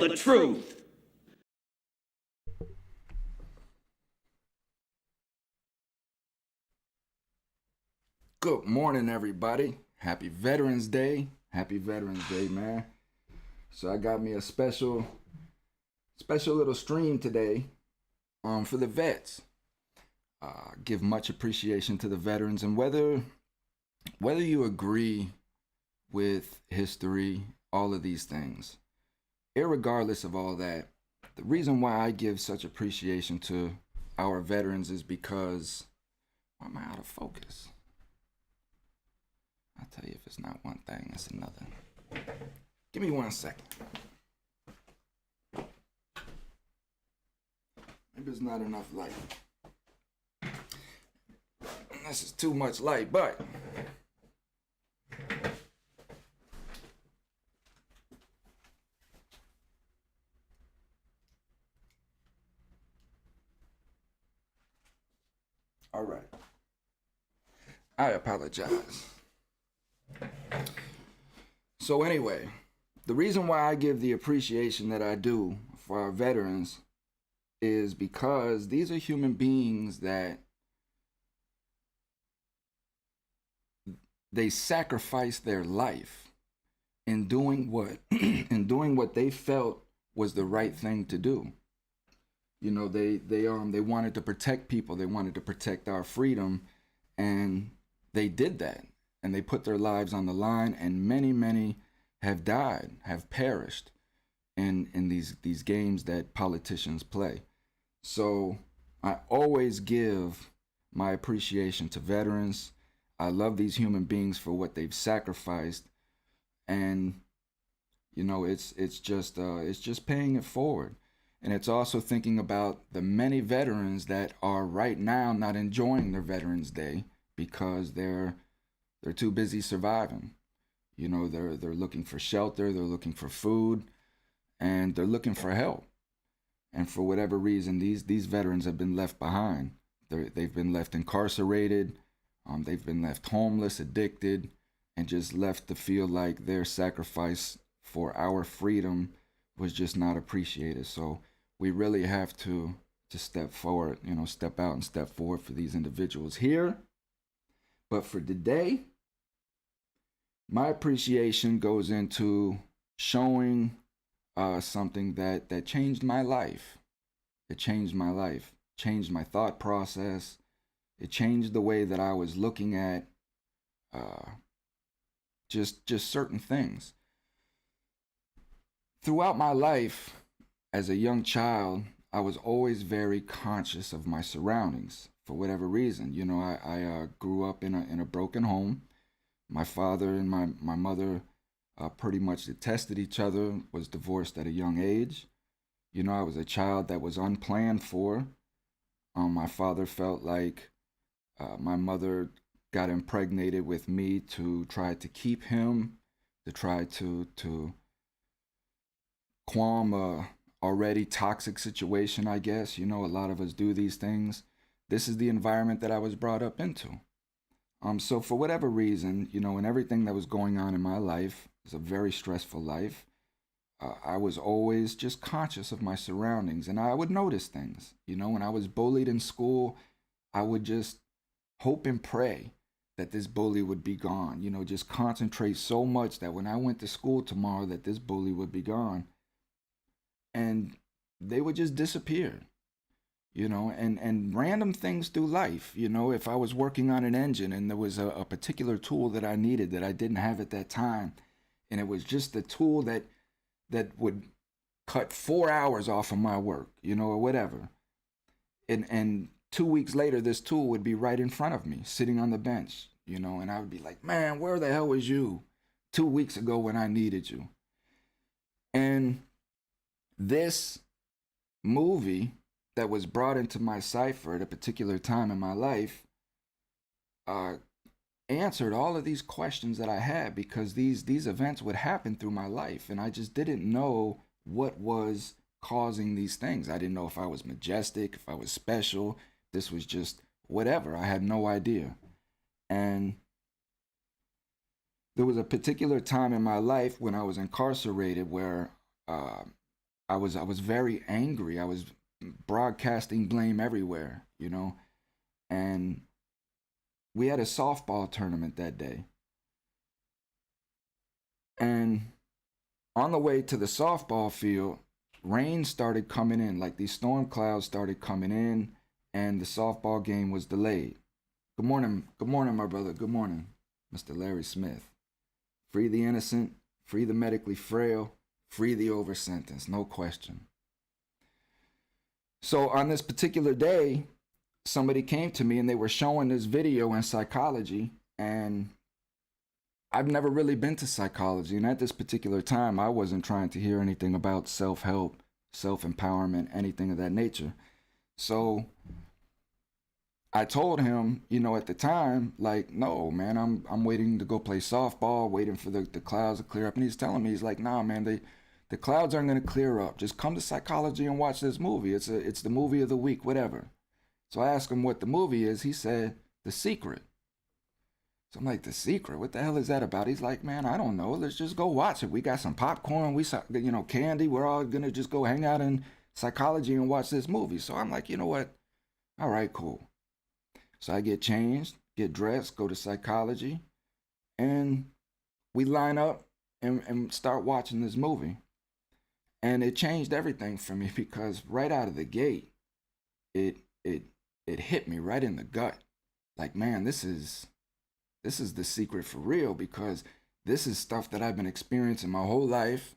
the truth. Good morning, everybody. Happy Veterans Day. Happy Veterans Day, man. So I got me a special little stream today for the vets. Give much appreciation to the veterans, and whether you agree with history, all of these things, irregardless of all that, the reason why I give such appreciation to our veterans is because, why am I out of focus? I'll tell you, if it's not one thing, it's another. Give me 1 second. Maybe it's not enough light. This is too much light, but all right. I apologize. So anyway, the reason why I give the appreciation that I do for our veterans is because these are human beings that they sacrifice their life in doing what they felt was the right thing to do. You know, they wanted to protect people, they wanted to protect our freedom, and they did that. And they put their lives on the line, and many have died, have perished in these games that politicians play. So I always give my appreciation to veterans. I love these human beings for what they've sacrificed, and you know, it's just paying it forward. And it's also thinking about the many veterans that are right now not enjoying their Veterans Day because they're too busy surviving. You know, they're looking for shelter, they're looking for food, and they're looking for help. And for whatever reason, these veterans have been left behind. They've been left incarcerated, they've been left homeless, addicted, and just left to feel like their sacrifice for our freedom was just not appreciated. So we really have to step forward, you know, step out and step forward for these individuals here. But for today, my appreciation goes into showing something that changed my life. It changed my life, changed my thought process. It changed the way that I was looking at just certain things. Throughout my life, as a young child, I was always very conscious of my surroundings for whatever reason. You know, I grew up in a broken home. My father and my mother pretty much detested each other, was divorced at a young age. You know, I was a child that was unplanned for. My father felt like my mother got impregnated with me to try to keep him, to try to calm a already toxic situation, I guess. You know, a lot of us do these things. This is the environment that I was brought up into. So for whatever reason, you know, and everything that was going on in my life, it was a very stressful life. I was always just conscious of my surroundings, and I would notice things. You know, when I was bullied in school, I would just hope and pray that this bully would be gone. You know, just concentrate so much that when I went to school tomorrow, that this bully would be gone. And they would just disappear. You know, and random things through life. You know, if I was working on an engine and there was a particular tool that I needed that I didn't have at that time, and it was just the tool that would cut 4 hours off of my work, you know, or whatever. And 2 weeks later, this tool would be right in front of me, sitting on the bench, you know, and I would be like, man, where the hell was you 2 weeks ago when I needed you? And this movie that was brought into my cipher at a particular time in my life answered all of these questions that I had, because these events would happen through my life, and I just didn't know what was causing these things. I didn't know if I was majestic, if I was special. This was just whatever. I had no idea. And there was a particular time in my life when I was incarcerated where I was very angry. I was broadcasting blame everywhere, and we had a softball tournament that day. And on the way to the softball field, rain started coming in, like these storm clouds started coming in, and the softball game was delayed. Good morning, my brother. Good morning, Mr. Larry Smith. Free the innocent, free the medically frail, free the over sentenced, no question. So on this particular day, somebody came to me and they were showing this video in psychology, and I've never really been to psychology. And at this particular time, I wasn't trying to hear anything about self-help, self-empowerment, anything of that nature. So I told him, at the time, like, no, man, I'm waiting to go play softball, waiting for the clouds to clear up. And he's telling me, he's like, nah, man, the clouds aren't going to clear up. Just come to psychology and watch this movie. It's the movie of the week, whatever. So I asked him what the movie is. He said, The Secret. So I'm like, The Secret? What the hell is that about? He's like, man, I don't know. Let's just go watch it. We got some popcorn. We saw, candy. We're all going to just go hang out in psychology and watch this movie. So I'm like, you know what? All right, cool. So I get changed, get dressed, go to psychology, and we line up and start watching this movie. And it changed everything for me, because right out of the gate, it hit me right in the gut. Like, man, this is The Secret for real, because this is stuff that I've been experiencing my whole life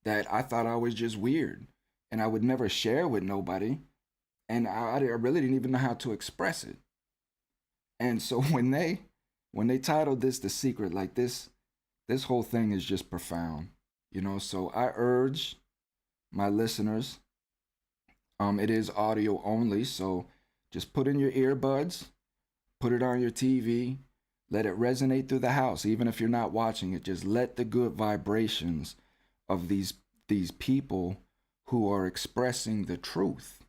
that I thought I was just weird and I would never share with nobody. And I really didn't even know how to express it. And so when they titled this The Secret, like this whole thing is just profound, So I urge my listeners, it is audio only, so just put in your earbuds, put it on your TV, let it resonate through the house. Even if you're not watching it, just let the good vibrations of these people who are expressing the truth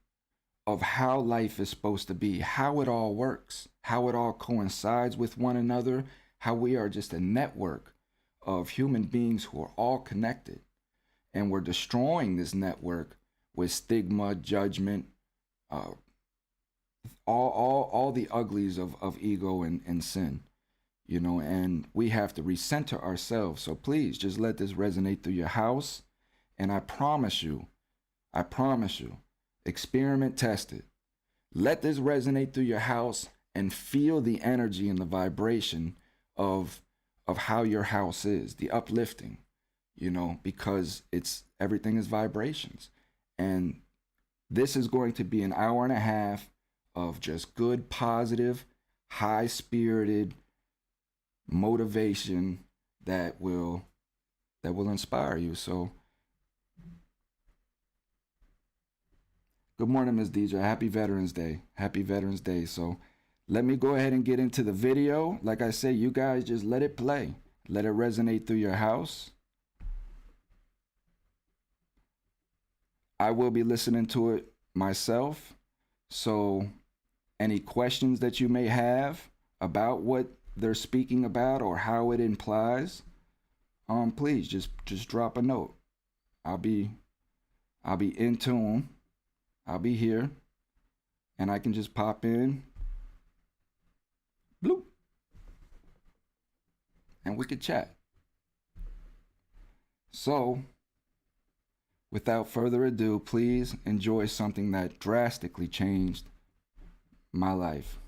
of how life is supposed to be, how it all works, how it all coincides with one another, how we are just a network of human beings who are all connected. And we're destroying this network with stigma, judgment, all the uglies of ego and sin, and we have to recenter ourselves. So please just let this resonate through your house. And I promise you, experiment, test it. Let this resonate through your house and feel the energy and the vibration of how your house is, the uplifting, because everything is vibrations. And this is going to be an hour and a half of just good, positive, high-spirited motivation that will inspire you. So good morning, Ms. Deidre. Happy Veterans Day. Happy Veterans Day. So let me go ahead and get into the video. Like I say, you guys just let it play. Let it resonate through your house. I will be listening to it myself. So any questions that you may have about what they're speaking about or how it implies, please just drop a note. I'll be in tune. I'll be here, and I can just pop in, bloop, and we could chat. So, without further ado, please enjoy something that drastically changed my life.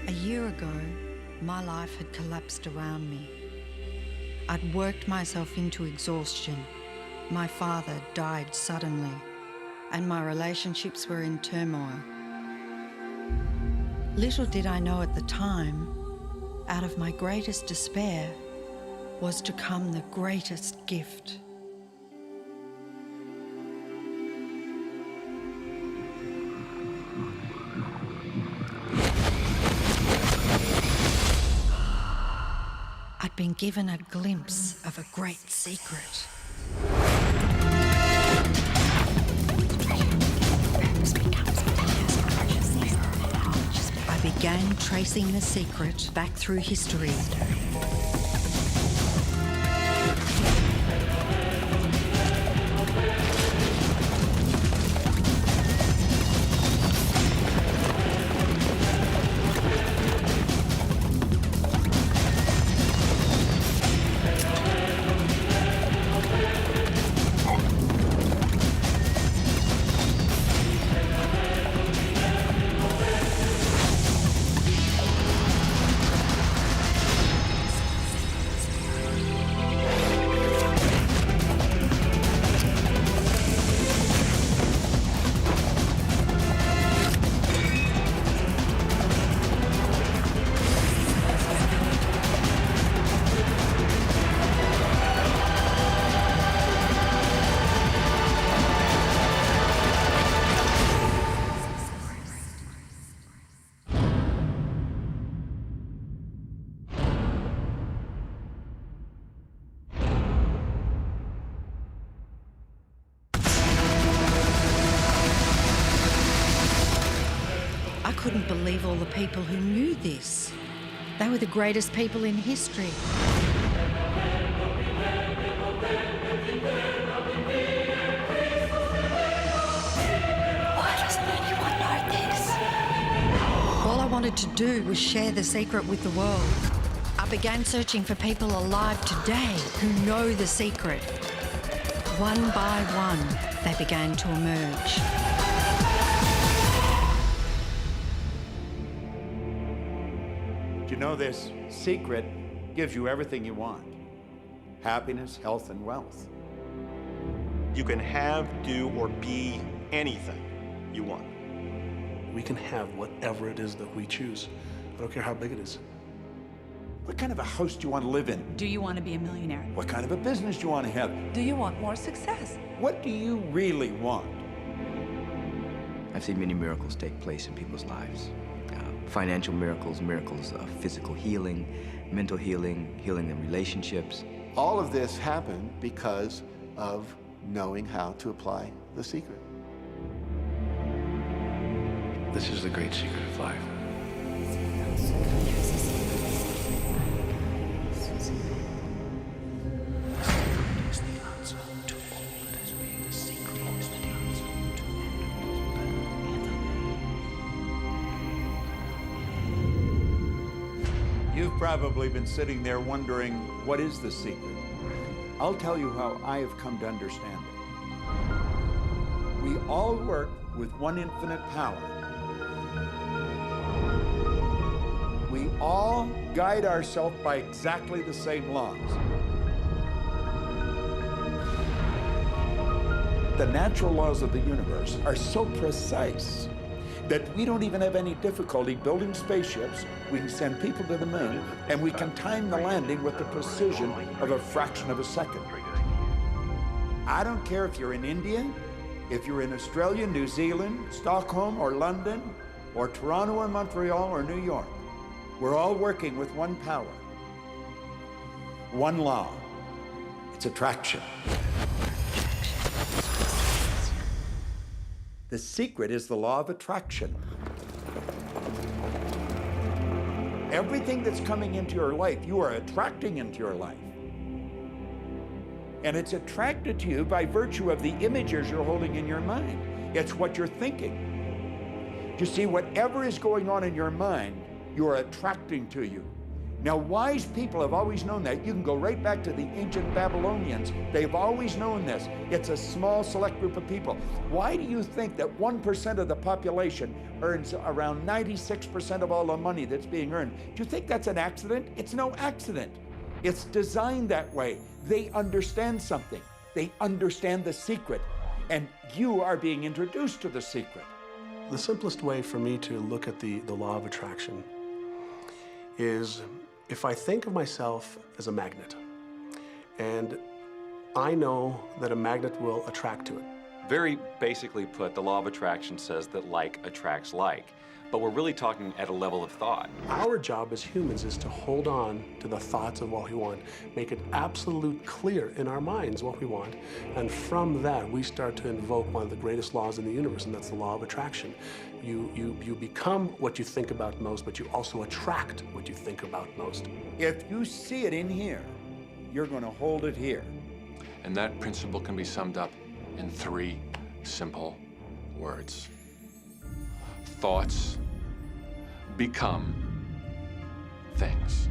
A year ago, my life had collapsed around me. I'd worked myself into exhaustion. My father died suddenly, and my relationships were in turmoil. Little did I know at the time, out of my greatest despair was to come the greatest gift. I'd been given a glimpse of a great secret. began tracing the secret back through history. I couldn't believe all the people who knew this. They were the greatest people in history. Why doesn't anyone know this? All I wanted to do was share the secret with the world. I began searching for people alive today who know the secret. One by one, they began to emerge. You know, this secret gives you everything you want. Happiness, health, and wealth. You can have, do, or be anything you want. We can have whatever it is that we choose. I don't care how big it is. What kind of a house do you want to live in? Do you want to be a millionaire? What kind of a business do you want to have? Do you want more success? What do you really want? I've seen many miracles take place in people's lives. Financial miracles, miracles of physical healing, mental healing, healing in relationships. All of this happened because of knowing how to apply the secret. This is the great secret of life. You've probably been sitting there wondering, what is the secret? I'll tell you how I have come to understand it. We all work with one infinite power. We all guide ourselves by exactly the same laws. The natural laws of the universe are so precise that we don't even have any difficulty building spaceships. We can send people to the moon, and we can time the landing with the precision of a fraction of a second. I don't care if you're in India, if you're in Australia, New Zealand, Stockholm, or London, or Toronto, or Montreal, or New York. We're all working with one power, one law. It's attraction. The secret is the law of attraction. Everything that's coming into your life, you are attracting into your life. And it's attracted to you by virtue of the images you're holding in your mind. It's what you're thinking. You see, whatever is going on in your mind, you are attracting to you. Now, wise people have always known that. You can go right back to the ancient Babylonians. They've always known this. It's a small, select group of people. Why do you think that 1% of the population earns around 96% of all the money that's being earned? Do you think that's an accident? It's no accident. It's designed that way. They understand something. They understand the secret. And you are being introduced to the secret. The simplest way for me to look at the law of attraction is if I think of myself as a magnet, and I know that a magnet will attract to it. Very basically put, the law of attraction says that like attracts like. But we're really talking at a level of thought. Our job as humans is to hold on to the thoughts of what we want, make it absolute clear in our minds what we want, and from that we start to invoke one of the greatest laws in the universe, and that's the law of attraction. You become what you think about most, but you also attract what you think about most. If you see it in here, you're going to hold it here. And that principle can be summed up in 3 simple words. Thoughts become things.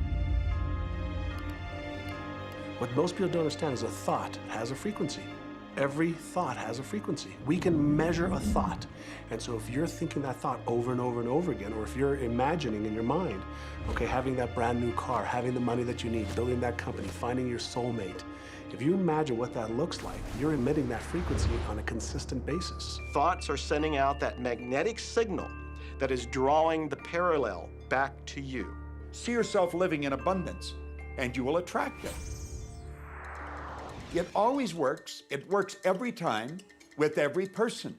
What most people don't understand is a thought has a frequency. Every thought has a frequency. We can measure a thought. And so if you're thinking that thought over and over and over again, or if you're imagining in your mind, okay, having that brand new car, having the money that you need, building that company, finding your soulmate, if you imagine what that looks like, you're emitting that frequency on a consistent basis. Thoughts are sending out that magnetic signal that is drawing the parallel back to you. See yourself living in abundance, and you will attract it. It always works. It works every time with every person.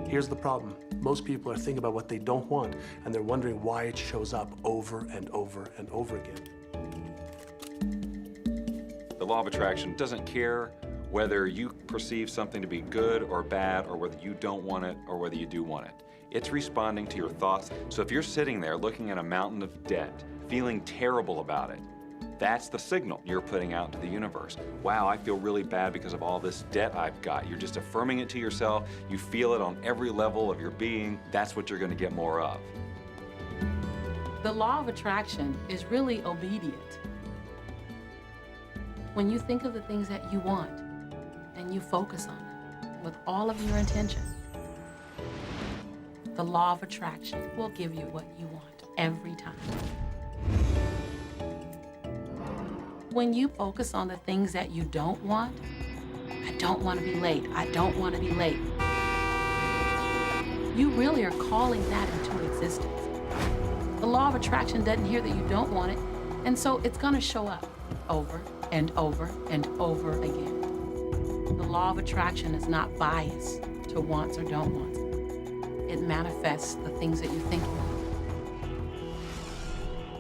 Here's the problem. Most people are thinking about what they don't want, and they're wondering why it shows up over and over and over again. The law of attraction doesn't care whether you perceive something to be good or bad, or whether you don't want it or whether you do want it. It's responding to your thoughts. So if you're sitting there looking at a mountain of debt, feeling terrible about it, that's the signal you're putting out to the universe. Wow, I feel really bad because of all this debt I've got. You're just affirming it to yourself. You feel it on every level of your being. That's what you're going to get more of. The law of attraction is really obedient. When you think of the things that you want and you focus on them with all of your intention, the law of attraction will give you what you want every time. When you focus on the things that you don't want, I don't want to be late, I don't want to be late, you really are calling that into existence. The law of attraction doesn't hear that you don't want it, and so it's going to show up over and over and over again. The law of attraction is not biased to wants or don't wants. It manifests the things that you think about.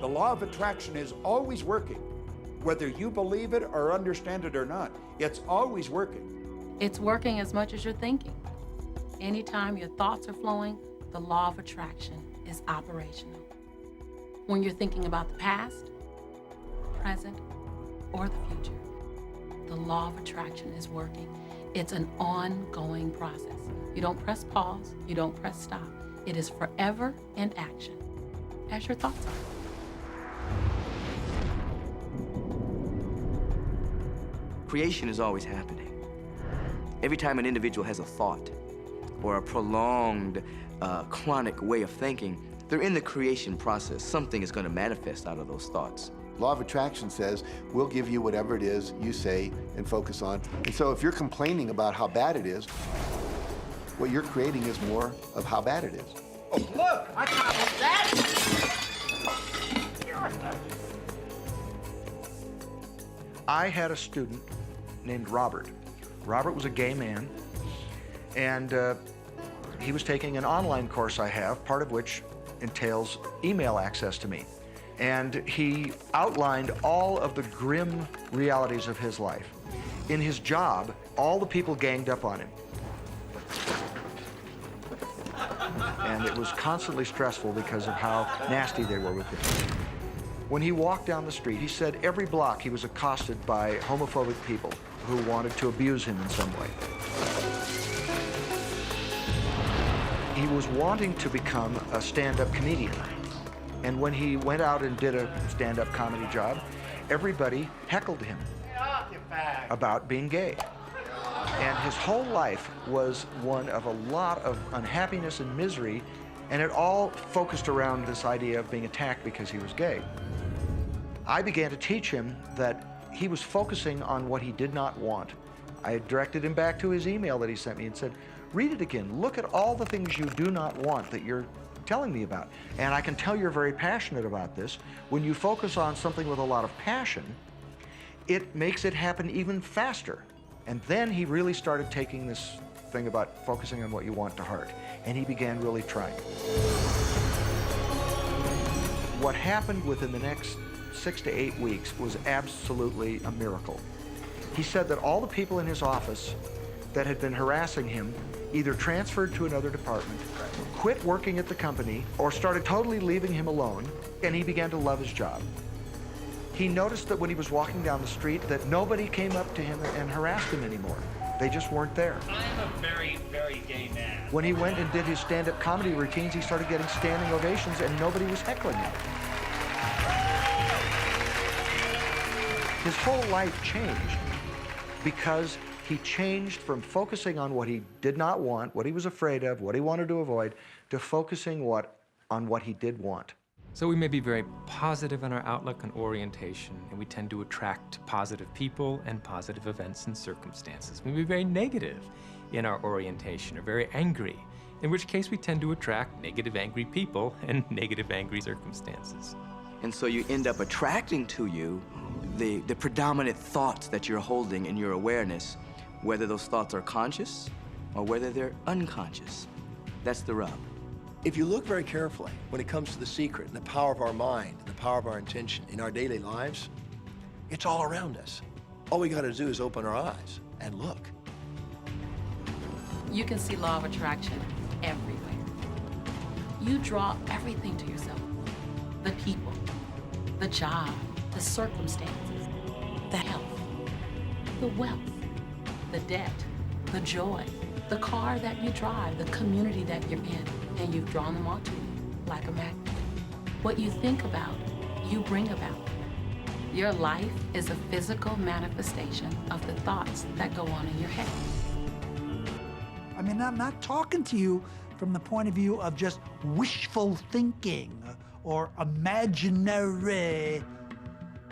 The law of attraction is always working. Whether you believe it or understand it or not, it's always working. It's working as much as you're thinking. Anytime your thoughts are flowing, the law of attraction is operational. When you're thinking about the past, present, or the future, the law of attraction is working. It's an ongoing process. You don't press pause, you don't press stop. It is forever in action, as your thoughts are. Creation is always happening. Every time an individual has a thought or a prolonged, chronic way of thinking, they're in the creation process. Something is going to manifest out of those thoughts. Law of attraction says, we'll give you whatever it is you say and focus on. And so if you're complaining about how bad it is, what you're creating is more of how bad it is. Oh, look, I got that. I had a student named Robert. Robert was a gay man, and he was taking an online course I have, part of which entails email access to me. And he outlined all of the grim realities of his life. In his job, all the people ganged up on him. And it was constantly stressful because of how nasty they were with him. When he walked down the street, he said every block he was accosted by homophobic people who wanted to abuse him in some way. He was wanting to become a stand-up comedian. And when he went out and did a stand-up comedy job, everybody heckled him about being gay. And his whole life was one of a lot of unhappiness and misery, and it all focused around this idea of being attacked because he was gay. I began to teach him that he was focusing on what he did not want. I directed him back to his email that he sent me and said, read it again. Look at all the things you do not want that you're telling me about. And I can tell you're very passionate about this. When you focus on something with a lot of passion, it makes it happen even faster. And then he really started taking this thing about focusing on what you want to heart, and he began really trying. What happened within the next 6 to 8 weeks was absolutely a miracle. He said that all the people in his office that had been harassing him either transferred to another department, quit working at the company, or started totally leaving him alone, and he began to love his job. He noticed that when he was walking down the street that nobody came up to him and harassed him anymore. They just weren't there. I'm a very, very gay man. When he went and did his stand-up comedy routines, he started getting standing ovations and nobody was heckling him. His whole life changed because he changed from focusing on what he did not want, what he was afraid of, what he wanted to avoid, to focusing on what he did want. So we may be very positive in our outlook and orientation, and we tend to attract positive people and positive events and circumstances. We may be very negative in our orientation or very angry, in which case we tend to attract negative, angry people and negative, angry circumstances. And so you end up attracting to you the predominant thoughts that you're holding in your awareness, whether those thoughts are conscious or whether they're unconscious. That's the rub. If you look very carefully, when it comes to the secret and the power of our mind, and the power of our intention in our daily lives, it's all around us. All we got to do is open our eyes and look. You can see law of attraction everywhere. You draw everything to yourself. The people, the job, the circumstances, the health, the wealth, the debt, the joy, the car that you drive, the community that you're in, and you've drawn them onto you like a magnet. What you think about, you bring about. Your life is a physical manifestation of the thoughts that go on in your head. I mean, I'm not talking to you from the point of view of just wishful thinking or imaginary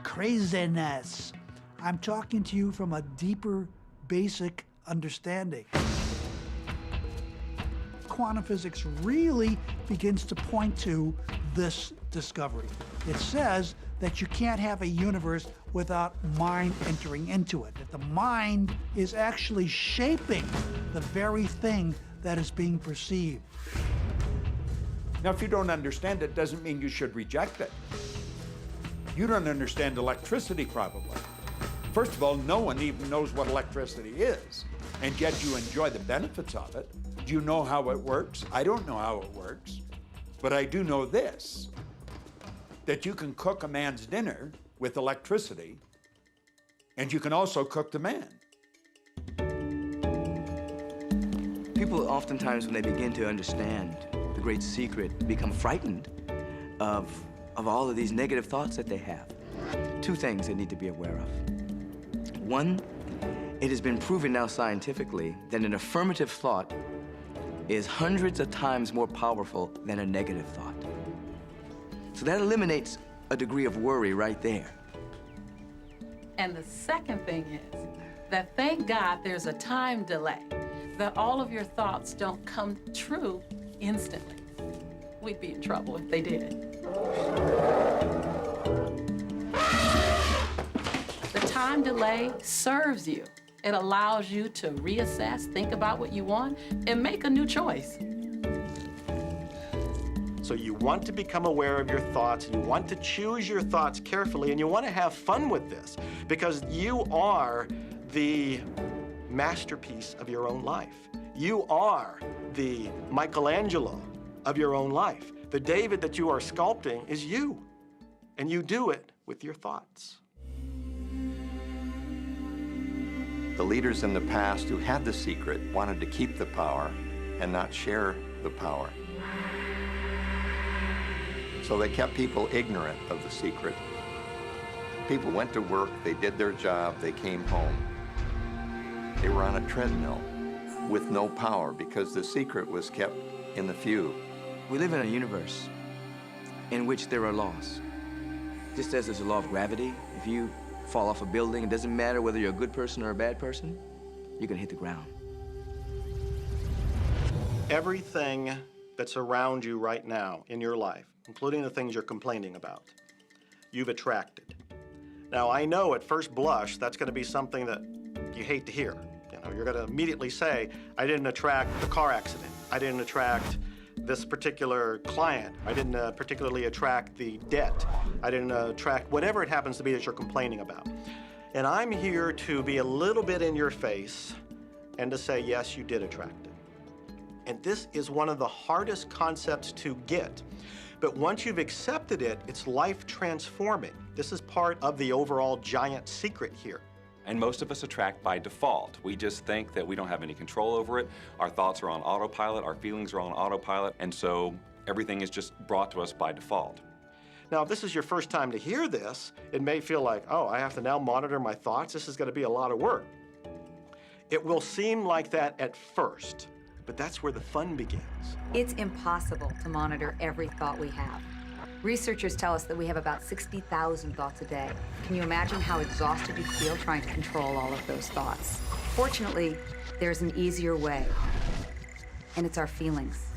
craziness. I'm talking to you from a deeper, basic understanding. Quantum physics really begins to point to this discovery. It says that you can't have a universe without mind entering into it, that the mind is actually shaping the very thing that is being perceived. Now, if you don't understand it, doesn't mean you should reject it. You don't understand electricity, probably. First of all, no one even knows what electricity is, and yet you enjoy the benefits of it. Do you know how it works? I don't know how it works, but I do know this, that you can cook a man's dinner with electricity, and you can also cook the man. People oftentimes, when they begin to understand the great secret, become frightened of all of these negative thoughts that they have. Two things they need to be aware of. One, it has been proven now scientifically that an affirmative thought is hundreds of times more powerful than a negative thought. So that eliminates a degree of worry right there. And the second thing is that thank God there's a time delay, that all of your thoughts don't come true instantly. We'd be in trouble if they did. The time delay serves you. It allows you to reassess, think about what you want, and make a new choice. So you want to become aware of your thoughts, you want to choose your thoughts carefully, and you want to have fun with this because you are the masterpiece of your own life. You are the Michelangelo of your own life. The David that you are sculpting is you, and you do it with your thoughts. The leaders in the past who had the secret wanted to keep the power and not share the power. So they kept people ignorant of the secret. People went to work, they did their job, they came home. They were on a treadmill with no power because the secret was kept in the few. We live in a universe in which there are laws. Just as there's a law of gravity, if you fall off a building, it doesn't matter whether you're a good person or a bad person, you're gonna hit the ground. Everything that's around you right now in your life, including the things you're complaining about, you've attracted. Now, I know at first blush that's gonna be something that you hate to hear. You're going to immediately say, I didn't attract the car accident. I didn't attract this particular client. I didn't particularly attract the debt. I didn't attract whatever it happens to be that you're complaining about. And I'm here to be a little bit in your face and to say, yes, you did attract it. And this is one of the hardest concepts to get. But once you've accepted it, it's life transforming. This is part of the overall giant secret here. And most of us attract by default. We just think that we don't have any control over it. Our thoughts are on autopilot, our feelings are on autopilot, and so everything is just brought to us by default. Now, if this is your first time to hear this, it may feel like, oh, I have to now monitor my thoughts. This is going to be a lot of work. It will seem like that at first, but that's where the fun begins. It's impossible to monitor every thought we have. Researchers tell us that we have about 60,000 thoughts a day. Can you imagine how exhausted you feel trying to control all of those thoughts? Fortunately, there's an easier way, and it's our feelings.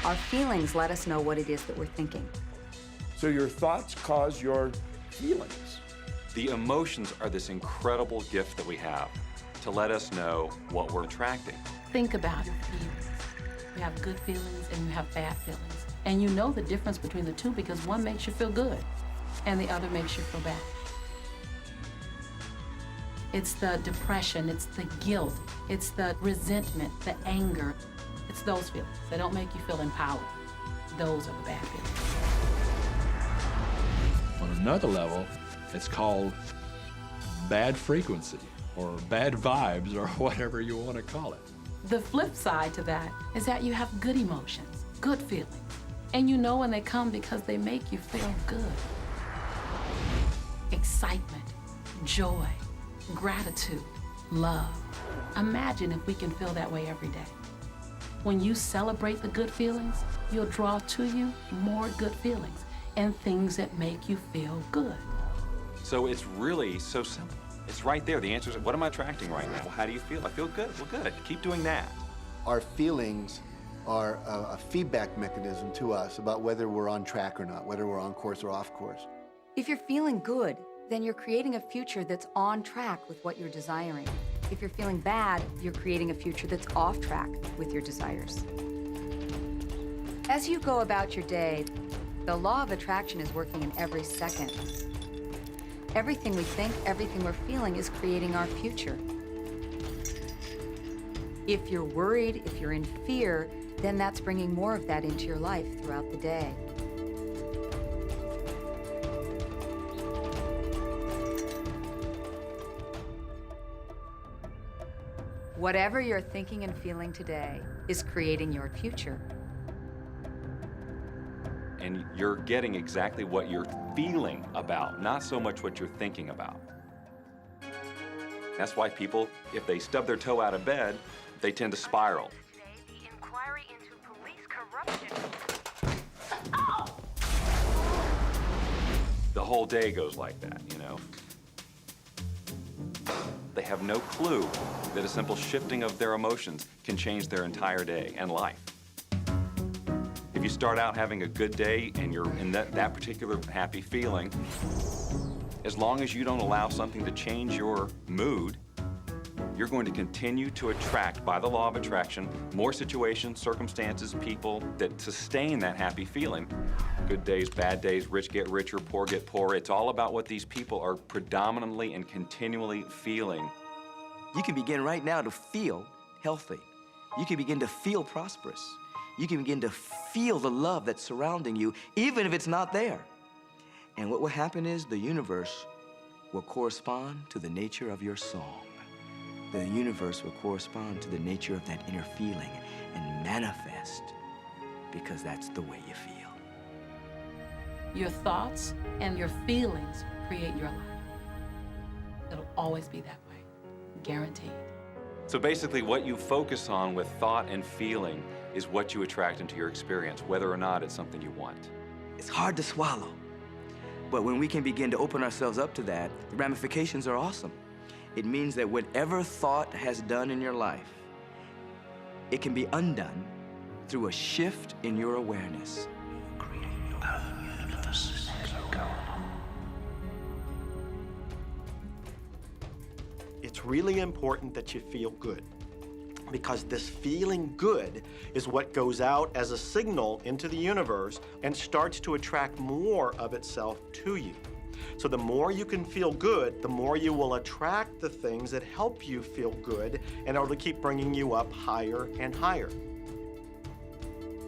Our feelings let us know what it is that we're thinking. So your thoughts cause your feelings. The emotions are this incredible gift that we have to let us know what we're attracting. Think about your feelings. You have good feelings and you have bad feelings. And you know the difference between the two because one makes you feel good and the other makes you feel bad. It's the depression, it's the guilt, it's the resentment, the anger. It's those feelings. They don't make you feel empowered. Those are the bad feelings. On another level, it's called bad frequency or bad vibes or whatever you want to call it. The flip side to that is that you have good emotions, good feelings. And you know when they come because they make you feel good. Excitement, joy, gratitude, love. Imagine if we can feel that way every day. When you celebrate the good feelings, you'll draw to you more good feelings and things that make you feel good. So it's really so simple. It's right there. The answer is, what am I attracting right now? Well, how do you feel? I feel good. Well, good. Keep doing that. Our feelings are a feedback mechanism to us about whether we're on track or not, whether we're on course or off course. If you're feeling good, then you're creating a future that's on track with what you're desiring. If you're feeling bad, you're creating a future that's off track with your desires. As you go about your day, the law of attraction is working in every second. Everything we think, everything we're feeling is creating our future. If you're worried, if you're in fear, then that's bringing more of that into your life throughout the day. Whatever you're thinking and feeling today is creating your future. And you're getting exactly what you're feeling about, not so much what you're thinking about. That's why people, if they stub their toe out of bed, they tend to spiral. The whole day goes like that, you know? They have no clue that a simple shifting of their emotions can change their entire day and life. If you start out having a good day and you're in that particular happy feeling, as long as you don't allow something to change your mood, you're going to continue to attract, by the law of attraction, more situations, circumstances, people that sustain that happy feeling. Good days, bad days, rich get richer, poor get poorer. It's all about what these people are predominantly and continually feeling. You can begin right now to feel healthy. You can begin to feel prosperous. You can begin to feel the love that's surrounding you, even if it's not there. And what will happen is the universe will correspond to the nature of your song. The universe will correspond to the nature of that inner feeling and manifest because that's the way you feel. Your thoughts and your feelings create your life. It'll always be that way, guaranteed. So basically what you focus on with thought and feeling is what you attract into your experience, whether or not it's something you want. It's hard to swallow, but when we can begin to open ourselves up to that, the ramifications are awesome. It means that whatever thought has done in your life, it can be undone through a shift in your awareness. really important that you feel good, because this feeling good is what goes out as a signal into the universe and starts to attract more of itself to you. So the more you can feel good, the more you will attract the things that help you feel good in order to keep bringing you up higher and higher.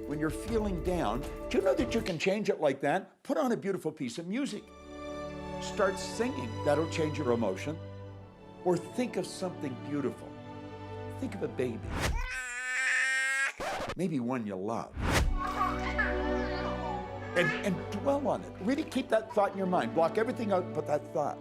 When you're feeling down, do you know that you can change it like that? Put on a beautiful piece of music. Start singing. That'll change your emotion. Or think of something beautiful. Think of a baby. Maybe one you love. And dwell on it. Really keep that thought in your mind. Block everything out but that thought.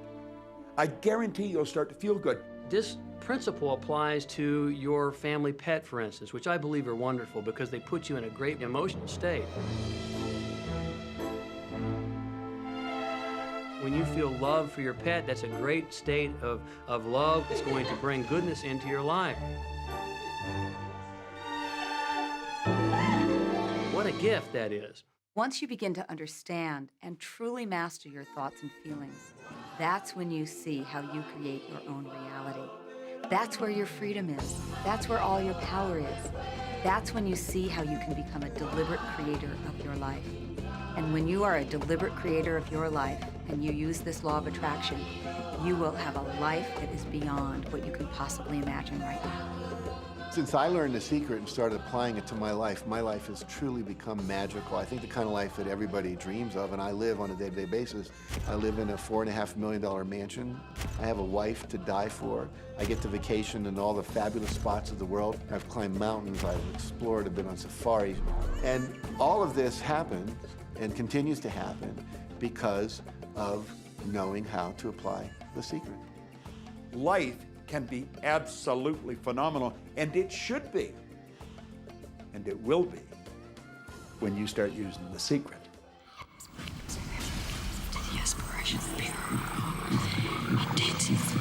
I guarantee you'll start to feel good. This principle applies to your family pet, for instance, which I believe are wonderful because they put you in a great emotional state. When you feel love for your pet, that's a great state of love. It's going to bring goodness into your life. What a gift that is. Once you begin to understand and truly master your thoughts and feelings, that's when you see how you create your own reality. That's where your freedom is. That's where all your power is. That's when you see how you can become a deliberate creator of your life. And when you are a deliberate creator of your life and you use this law of attraction, you will have a life that is beyond what you can possibly imagine right now. Since I learned the secret and started applying it to my life has truly become magical. I think the kind of life that everybody dreams of, and I live on a day-to-day basis. I live in a $4.5 million mansion. I have a wife to die for. I get to vacation in all the fabulous spots of the world. I've climbed mountains, I've explored, I've been on safari. And all of this happened and continues to happen because of knowing how to apply the secret. Life can be absolutely phenomenal, and it should be, and it will be, when you start using the secret. The aspiration of pure intense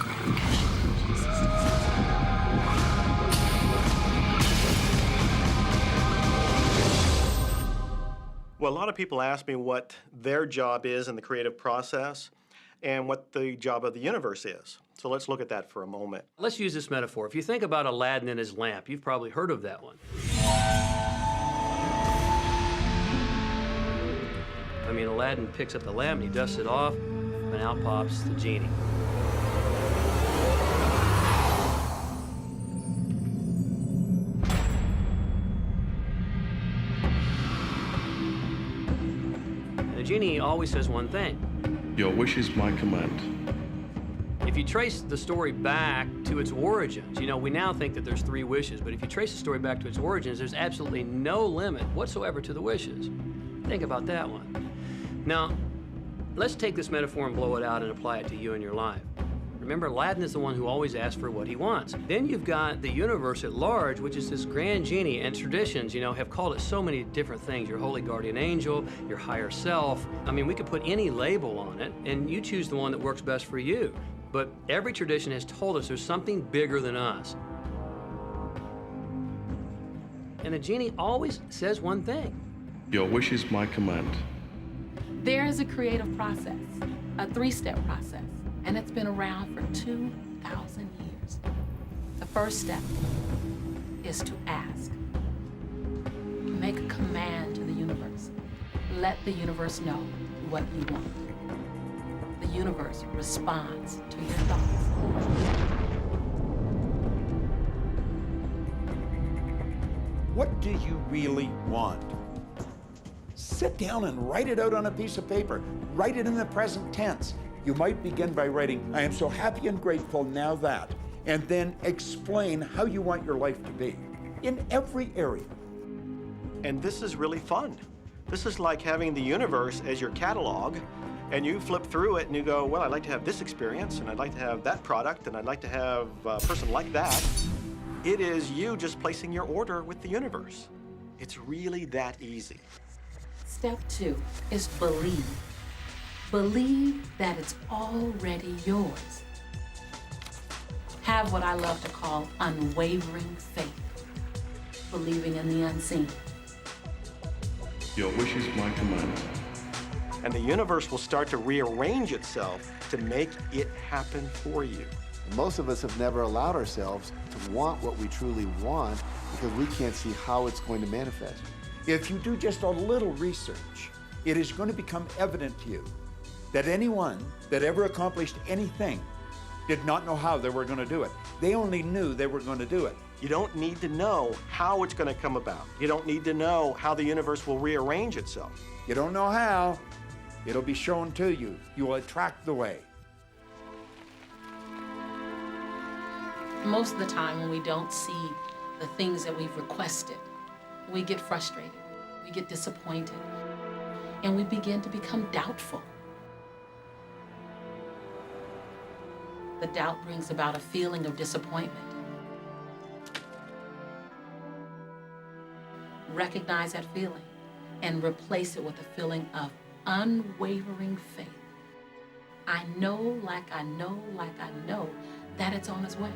Well, a lot of people ask me what their job is in the creative process and what the job of the universe is. So let's look at that for a moment. Let's use this metaphor. If you think about Aladdin and his lamp, you've probably heard of that one. I mean, Aladdin picks up the lamp and he dusts it off, and out pops the genie. And the genie always says one thing. Your wish is my command. If you trace the story back to its origins, you know, we now think that there's 3 wishes, but if you trace the story back to its origins, there's absolutely no limit whatsoever to the wishes. Think about that one. Now, let's take this metaphor and blow it out and apply it to you and your life. Remember, Aladdin is the one who always asks for what he wants. Then you've got the universe at large, which is this grand genie, and traditions, you know, have called it so many different things. Your holy guardian angel, your higher self. I mean, we could put any label on it, and you choose the one that works best for you. But every tradition has told us there's something bigger than us. And the genie always says one thing. Your wish is my command. There is a creative process, a 3-step process, and it's been around for 2,000 years. The first step is to ask. Make a command to the universe. Let the universe know what you want. The universe responds to your thoughts. What do you really want? Sit down and write it out on a piece of paper. Write it in the present tense. You might begin by writing, I am so happy and grateful now that, and then explain how you want your life to be in every area. And this is really fun. This is like having the universe as your catalog, and you flip through it and you go, well, I'd like to have this experience, and I'd like to have that product, and I'd like to have a person like that. It is you just placing your order with the universe. It's really that easy. Step 2 is believe. Believe that it's already yours. Have what I love to call unwavering faith, believing in the unseen. Your wish is my command. And the universe will start to rearrange itself to make it happen for you. And most of us have never allowed ourselves to want what we truly want because we can't see how it's going to manifest. If you do just a little research, it is going to become evident to you that anyone that ever accomplished anything did not know how they were going to do it. They only knew they were going to do it. You don't need to know how it's going to come about. You don't need to know how the universe will rearrange itself. You don't know how, it'll be shown to you. You will attract the way. Most of the time when we don't see the things that we've requested, we get frustrated, we get disappointed, and we begin to become doubtful. The doubt brings about a feeling of disappointment. Recognize that feeling and replace it with a feeling of unwavering faith. I know, like I know, like I know that it's on its way.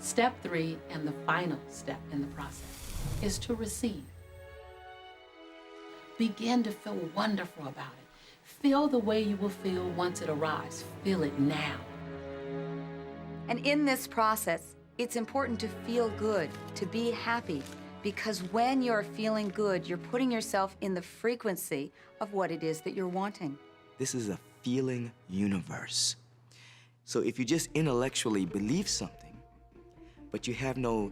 Step 3, and the final step in the process, is to receive. Begin to feel wonderful about it. Feel the way you will feel once it arrives. Feel it now. And in this process, it's important to feel good, to be happy, because when you're feeling good, you're putting yourself in the frequency of what it is that you're wanting. This is a feeling universe. So if you just intellectually believe something, but you have no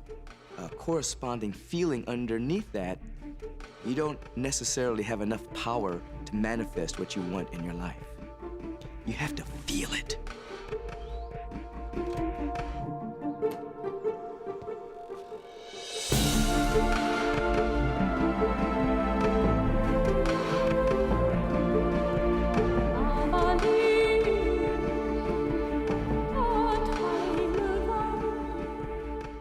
corresponding feeling underneath that, you don't necessarily have enough power to manifest what you want in your life. You have to feel it.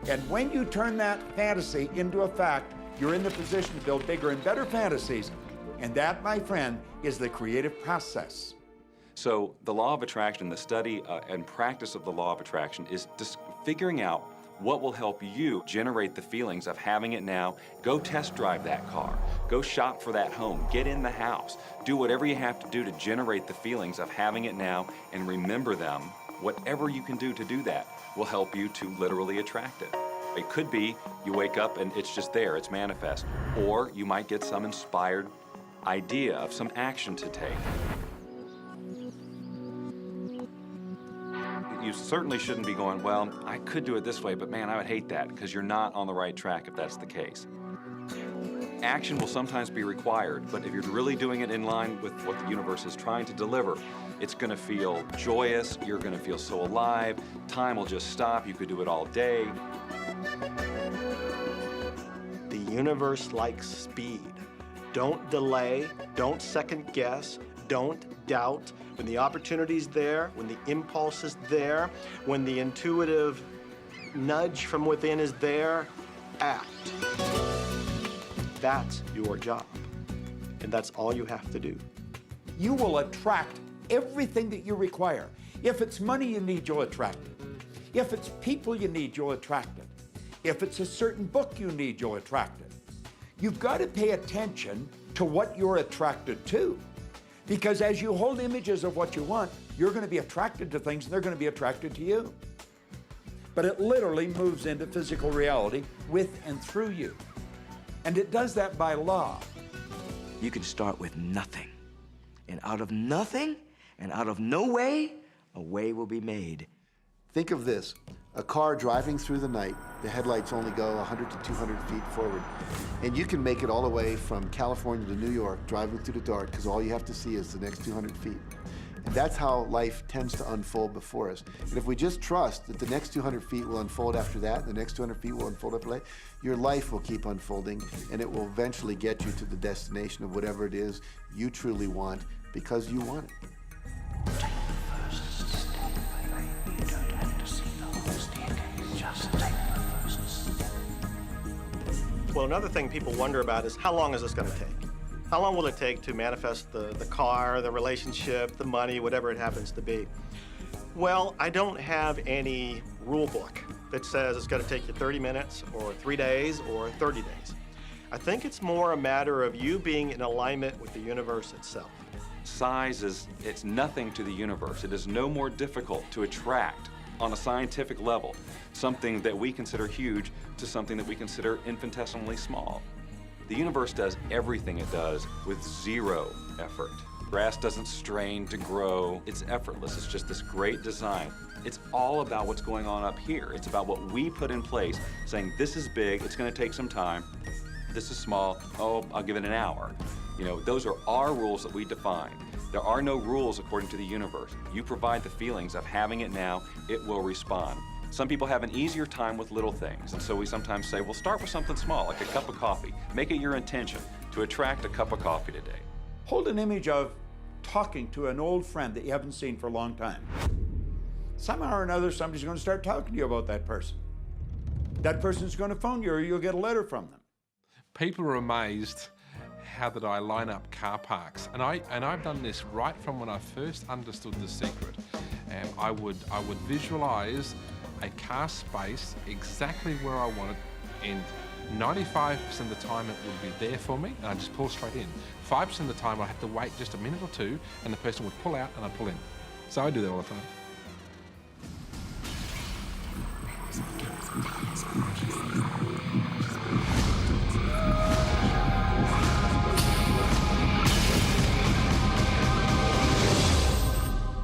And when you turn that fantasy into a fact, you're in the position to build bigger and better fantasies. And that, my friend, is the creative process. So the law of attraction, the study and practice of the law of attraction is just figuring out what will help you generate the feelings of having it now. Go test drive that car. Go shop for that home. Get in the house. Do whatever you have to do to generate the feelings of having it now and remember them. Whatever you can do to do that will help you to literally attract it. It could be you wake up and it's just there, it's manifest. Or you might get some inspired idea of some action to take. You certainly shouldn't be going, well, I could do it this way, but man, I would hate that, because you're not on the right track if that's the case. Action will sometimes be required, but if you're really doing it in line with what the universe is trying to deliver, it's going to feel joyous, you're going to feel so alive, time will just stop, you could do it all day. The universe likes speed. Don't delay, don't second guess, don't doubt. When the opportunity's there, when the impulse is there, when the intuitive nudge from within is there, act. That's your job, and that's all you have to do. You will attract everything that you require. If it's money you need, you'll attract it. If it's people you need, you'll attract it. If it's a certain book you need, you'll attract it. You've got to pay attention to what you're attracted to. Because as you hold images of what you want, you're going to be attracted to things and they're going to be attracted to you. But it literally moves into physical reality with and through you. And it does that by law. You can start with nothing. And out of nothing and out of no way, a way will be made. Think of this, a car driving through the night, the headlights only go 100 to 200 feet forward, and you can make it all the way from California to New York driving through the dark because all you have to see is the next 200 feet. And that's how life tends to unfold before us. And if we just trust that the next 200 feet will unfold after that, the next 200 feet will unfold after that, your life will keep unfolding and it will eventually get you to the destination of whatever it is you truly want because you want it. Well, another thing people wonder about is how long is this going to take? How long will it take to manifest the car, the relationship, the money, whatever it happens to be? Well, I don't have any rule book that says it's going to take you 30 minutes or 3 days or 30 days. I think it's more a matter of you being in alignment with the universe itself. Size it's nothing to the universe. It is no more difficult to attract on a scientific level, something that we consider huge to something that we consider infinitesimally small. The universe does everything it does with zero effort. Grass doesn't strain to grow. It's effortless. It's just this great design. It's all about what's going on up here. It's about what we put in place, saying this is big, it's going to take some time. This is small, oh, I'll give it an hour. You know, those are our rules that we define. There are no rules according to the universe. You provide the feelings of having it now, it will respond. Some people have an easier time with little things, and so we sometimes say, well, start with something small, like a cup of coffee. Make it your intention to attract a cup of coffee today. Hold an image of talking to an old friend that you haven't seen for a long time. Somehow or another, somebody's going to start talking to you about that person. That person's going to phone you, or you'll get a letter from them. People are amazed how that I line up car parks, and I've done this right from when I first understood The Secret. I would visualize a car space exactly where I want it, and 95% of the time it would be there for me, and I'd just pull straight in. 5% of the time I'd have to wait just a minute or two, and the person would pull out and I'd pull in. So I do that all the time.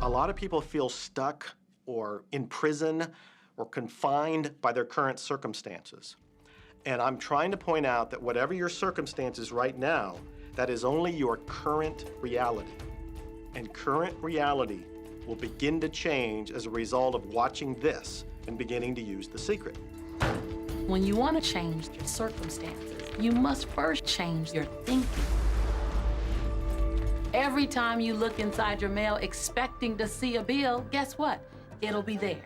A lot of people feel stuck or in prison or confined by their current circumstances. And I'm trying to point out that whatever your circumstances right now, that is only your current reality. And current reality will begin to change as a result of watching this and beginning to use The Secret. When you want to change your circumstances, you must first change your thinking. Every time you look inside your mail expecting to see a bill, guess what? It'll be there.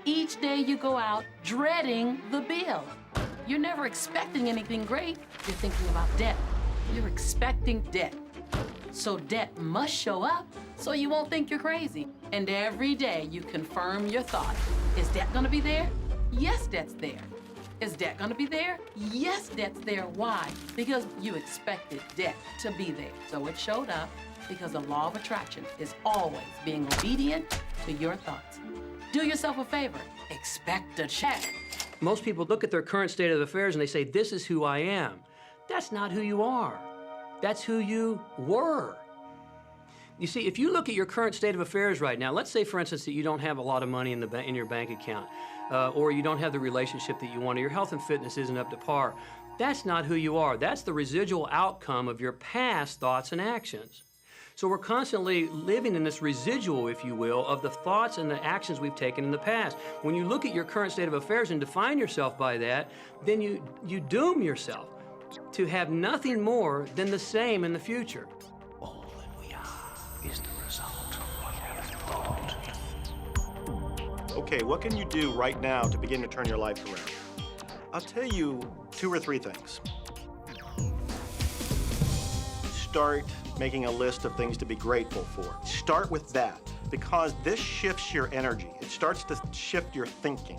Each day you go out dreading the bill. You're never expecting anything great. You're thinking about debt. You're expecting debt. So debt must show up so you won't think you're crazy. And every day you confirm your thought. Is debt gonna be there? Yes, debt's there. Is debt gonna be there? Yes, debt's there. Why? Because you expected debt to be there. So it showed up because the law of attraction is always being obedient to your thoughts. Do yourself a favor. Expect a check. Most people look at their current state of affairs and they say, this is who I am. That's not who you are. That's who you were. You see, if you look at your current state of affairs right now, let's say, for instance, that you don't have a lot of money in your bank account, or you don't have the relationship that you want, or your health and fitness isn't up to par. That's not who you are. That's the residual outcome of your past thoughts and actions. So we're constantly living in this residual, if you will, of the thoughts and the actions we've taken in the past. When you look at your current state of affairs and define yourself by that, then you doom yourself to have nothing more than the same in the future. All that we are is the result of what we have thought. Okay, what can you do right now to begin to turn your life around? I'll tell you 2 or 3 things. Start making a list of things to be grateful for. Start with that, because this shifts your energy. It starts to shift your thinking.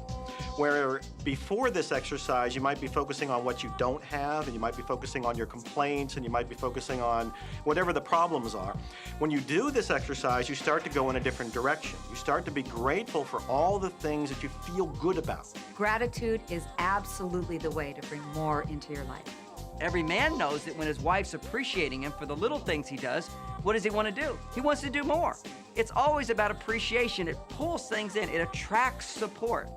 Where before this exercise, you might be focusing on what you don't have, and you might be focusing on your complaints, and you might be focusing on whatever the problems are. When you do this exercise, you start to go in a different direction. You start to be grateful for all the things that you feel good about. Gratitude is absolutely the way to bring more into your life. Every man knows that when his wife's appreciating him for the little things he does, what does he want to do? He wants to do more. It's always about appreciation. It pulls things in. It attracts support.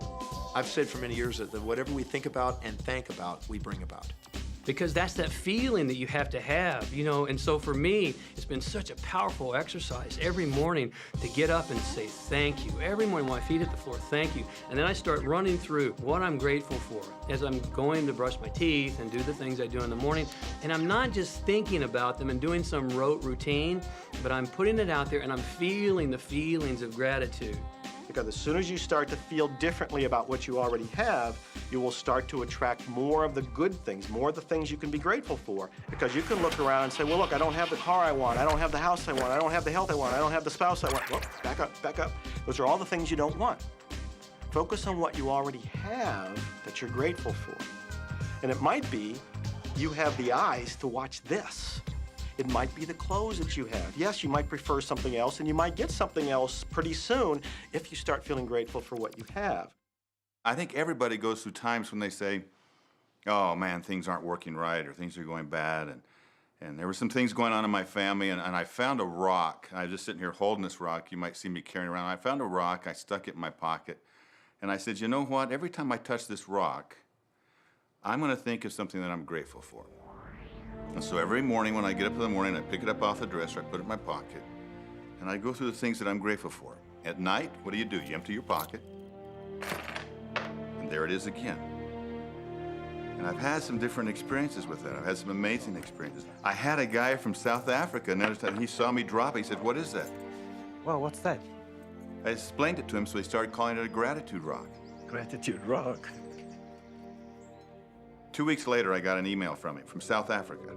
I've said for many years that whatever we think about and thank about, we bring about. Because that's that feeling that you have to have, you know. And so for me, it's been such a powerful exercise every morning to get up and say thank you. Every morning when my feet hit the floor, thank you. And then I start running through what I'm grateful for as I'm going to brush my teeth and do the things I do in the morning. And I'm not just thinking about them and doing some rote routine, but I'm putting it out there and I'm feeling the feelings of gratitude. Because as soon as you start to feel differently about what you already have, you will start to attract more of the good things, more of the things you can be grateful for. Because you can look around and say, well, look, I don't have the car I want, I don't have the house I want, I don't have the health I want, I don't have the spouse I want. Well, back up, back up. Those are all the things you don't want. Focus on what you already have that you're grateful for. And it might be you have the eyes to watch this. It might be the clothes that you have. Yes, you might prefer something else, and you might get something else pretty soon if you start feeling grateful for what you have. I think everybody goes through times when they say, oh man, things aren't working right, or things are going bad, and there were some things going on in my family, and I found a rock. I was just sitting here holding this rock. You might see me carrying around. I found a rock. I stuck it in my pocket, and I said, you know what? Every time I touch this rock, I'm going to think of something that I'm grateful for. And so every morning when I get up in the morning, I pick it up off the dresser, I put it in my pocket, and I go through the things that I'm grateful for. At night, what do? You empty your pocket, and there it is again. And I've had some different experiences with that. I've had some amazing experiences. I had a guy from South Africa, and he saw me drop it. He said, what is that? Well, what's that? I explained it to him, so he started calling it a gratitude rock. Gratitude rock. 2 weeks later, I got an email from him, from South Africa.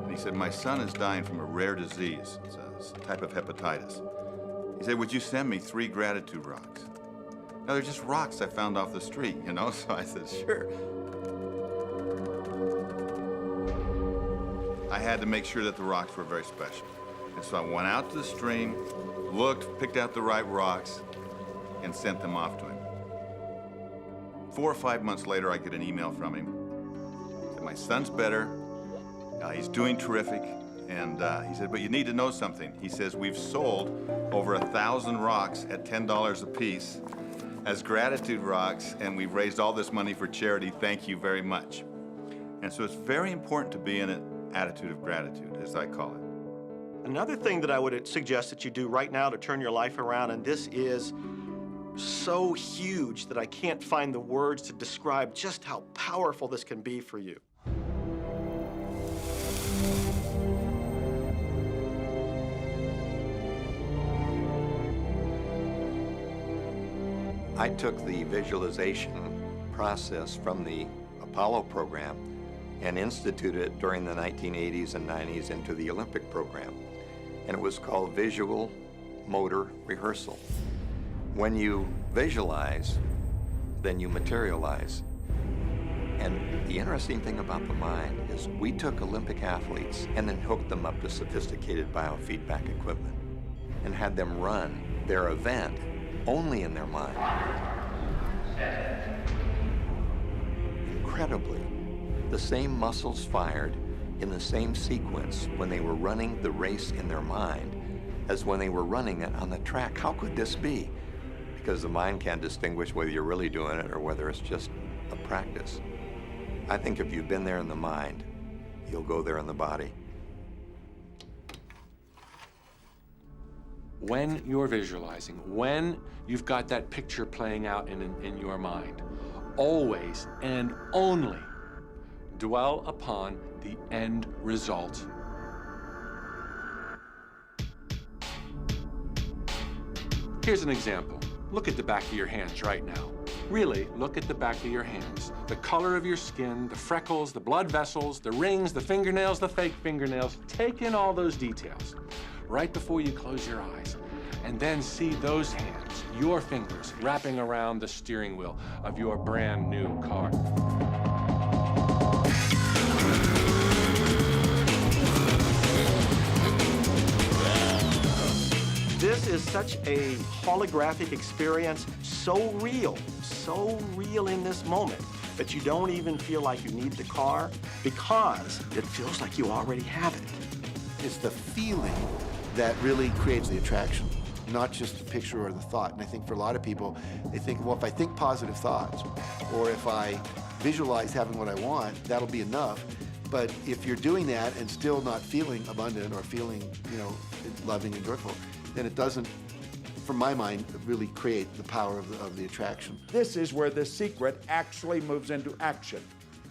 And he said, my son is dying from a rare disease. It's a type of hepatitis. He said, would you send me 3 gratitude rocks? Now, they're just rocks I found off the street, you know? So I said, sure. I had to make sure that the rocks were very special. And so I went out to the stream, looked, picked out the right rocks, and sent them off to him. 4 or 5 months later, I get an email from him. He said, my son's better. He's doing terrific. And he said, but you need to know something. He says, we've sold over 1,000 rocks at $10 a piece as gratitude rocks, and we've raised all this money for charity. Thank you very much. And so it's very important to be in an attitude of gratitude, as I call it. Another thing that I would suggest that you do right now to turn your life around, and this is so huge that I can't find the words to describe just how powerful this can be for you. I took the visualization process from the Apollo program and instituted it during the 1980s and 90s into the Olympic program. And it was called visual motor rehearsal. When you visualize, then you materialize. And the interesting thing about the mind is we took Olympic athletes and then hooked them up to sophisticated biofeedback equipment and had them run their event only in their mind. Incredibly, the same muscles fired in the same sequence when they were running the race in their mind as when they were running it on the track. How could this be? Because the mind can't distinguish whether you're really doing it or whether it's just a practice. I think if you've been there in the mind, you'll go there in the body. When you're visualizing, when you've got that picture playing out in your mind, always and only dwell upon the end result. Here's an example. Look at the back of your hands right now. Really, look at the back of your hands. The color of your skin, the freckles, the blood vessels, the rings, the fingernails, the fake fingernails. Take in all those details right before you close your eyes. And then see those hands, your fingers, wrapping around the steering wheel of your brand new car. This is such a holographic experience, so real in this moment, that you don't even feel like you need the car because it feels like you already have it. It's the feeling that really creates the attraction, not just the picture or the thought. And I think for a lot of people, they think, well, if I think positive thoughts, or if I visualize having what I want, that'll be enough. But if you're doing that and still not feeling abundant or feeling, loving and joyful, then it doesn't, from my mind, really create the power of the attraction. This is where the secret actually moves into action.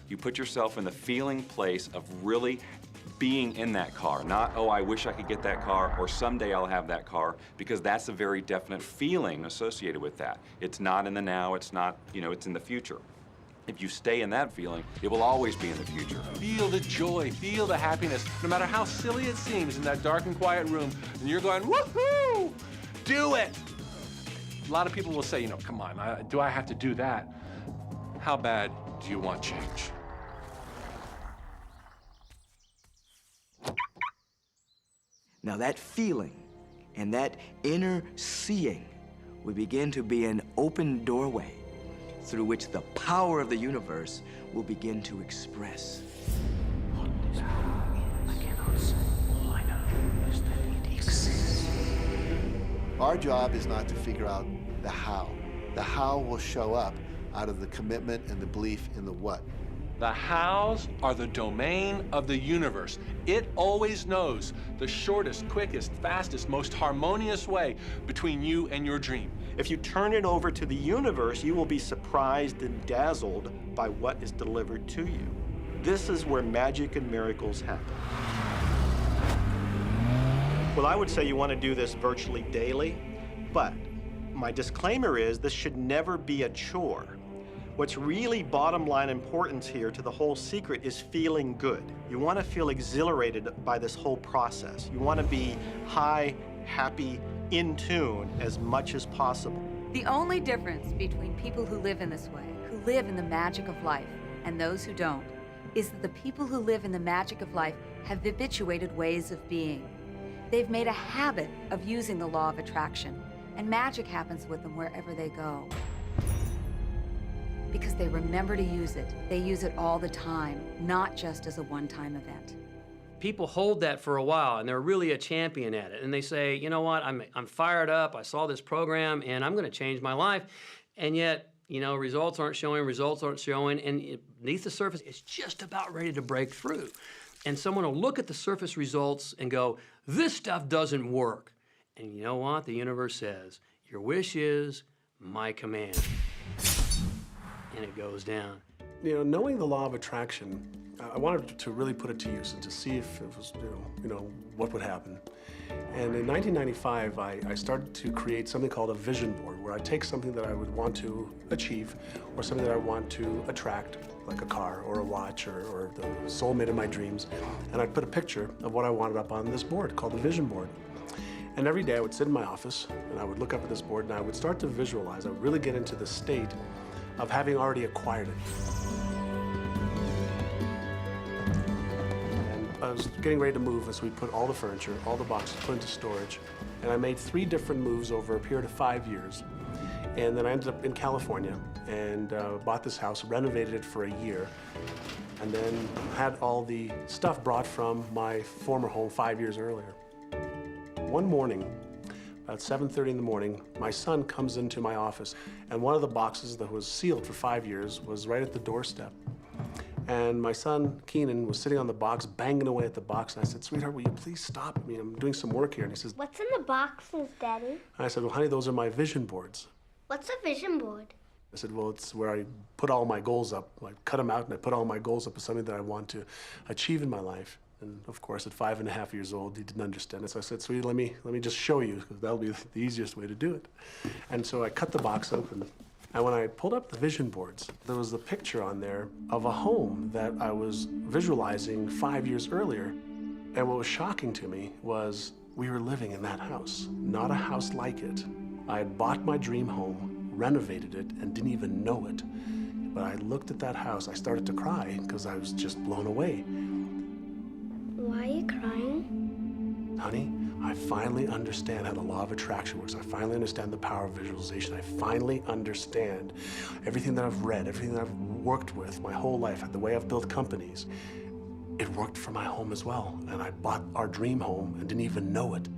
You put yourself in the feeling place of really being in that car, not, oh, I wish I could get that car, or someday I'll have that car, because that's a very definite feeling associated with that. It's not in the now, it's not, it's in the future. If you stay in that feeling, it will always be in the future. Feel the joy, feel the happiness, no matter how silly it seems in that dark and quiet room, and you're going, woohoo, do it. A lot of people will say, come on, do I have to do that? How bad do you want change? Now that feeling and that inner seeing will begin to be an open doorway through which the power of the universe will begin to express. Our job is not to figure out the how. The how will show up out of the commitment and the belief in the what. The hows are the domain of the universe. It always knows the shortest, quickest, fastest, most harmonious way between you and your dream. If you turn it over to the universe, you will be surprised and dazzled by what is delivered to you. This is where magic and miracles happen. Well, I would say you want to do this virtually daily, but my disclaimer is this should never be a chore. What's really bottom line importance here to the whole secret is feeling good. You want to feel exhilarated by this whole process. You want to be high, happy, in tune as much as possible. The only difference between people who live in this way, who live in the magic of life, and those who don't, is that the people who live in the magic of life have habituated ways of being. They've made a habit of using the law of attraction, and magic happens with them wherever they go. Because they remember to use it. They use it all the time, not just as a one-time event. People hold that for a while, and they're really a champion at it. And they say, you know what, I'm fired up, I saw this program, and I'm gonna change my life. And yet, you know, results aren't showing, and beneath the surface, it's just about ready to break through. And someone will look at the surface results and go, this stuff doesn't work. And you know what? The universe says, your wish is my command. And it goes down. You know, knowing the law of attraction, I wanted to really put it to use and to see if it was, what would happen. And in 1995, I started to create something called a vision board, where I take something that I would want to achieve or something that I want to attract, like a car or a watch or the soulmate of my dreams, and I'd put a picture of what I wanted up on this board called the vision board. And every day I would sit in my office and I would look up at this board and I would start to visualize. I would really get into the state of having already acquired it. And I was getting ready to move as we put all the furniture, all the boxes put into storage. And I made 3 different moves over a period of 5 years. And then I ended up in California and bought this house, renovated it for a year, and then had all the stuff brought from my former home 5 years earlier. One morning, about 7:30 in the morning, my son comes into my office, and one of the boxes that was sealed for 5 years was right at the doorstep. And my son, Keenan, was sitting on the box, banging away at the box, and I said, sweetheart, will you please stop? I mean, I'm doing some work here. And he says, what's in the boxes, Daddy? And I said, well, honey, those are my vision boards. What's a vision board? I said, well, it's where I put all my goals up. I cut them out and I put all my goals up as something that I want to achieve in my life. And of course, at 5.5 years old, he didn't understand it. So I said, sweetie, let me just show you, because that'll be the easiest way to do it. And so I cut the box open. And when I pulled up the vision boards, there was a picture on there of a home that I was visualizing 5 years earlier. And what was shocking to me was we were living in that house, not a house like it. I had bought my dream home, renovated it, and didn't even know it. But I looked at that house, I started to cry because I was just blown away. Why are you crying? Honey, I finally understand how the law of attraction works. I finally understand the power of visualization. I finally understand everything that I've read, everything that I've worked with my whole life, the way I've built companies. It worked for my home as well. And I bought our dream home and didn't even know it.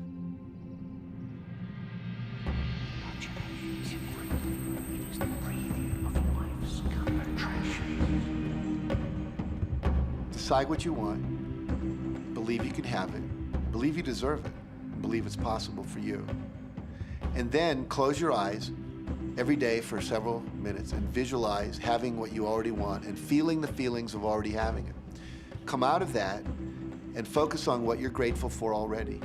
Decide what you want, believe you can have it, believe you deserve it, and believe it's possible for you. And then close your eyes every day for several minutes and visualize having what you already want and feeling the feelings of already having it. Come out of that and focus on what you're grateful for already.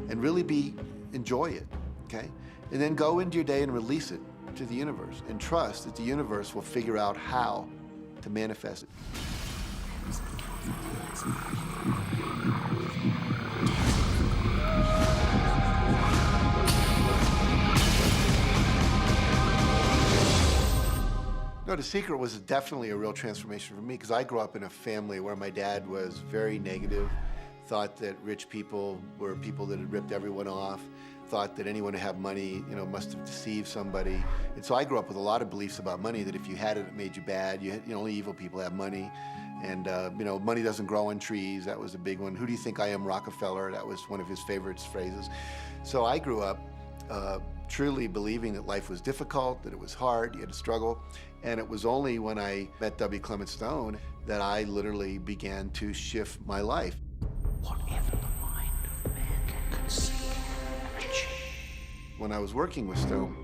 And really enjoy it, okay? And then go into your day and release it to the universe and trust that the universe will figure out how to manifest it. No, The Secret was definitely a real transformation for me because I grew up in a family where my dad was very negative, thought that rich people were people that had ripped everyone off, thought that anyone who had money, must have deceived somebody. And so I grew up with a lot of beliefs about money, that if you had it, it made you bad. Only evil people have money. And, money doesn't grow on trees. That was a big one. Who do you think I am, Rockefeller? That was one of his favorite phrases. So I grew up truly believing that life was difficult, that it was hard, you had to struggle. And it was only when I met W. Clement Stone that I literally began to shift my life. Whatever the mind of man can conceive and achieve. When I was working with Stone,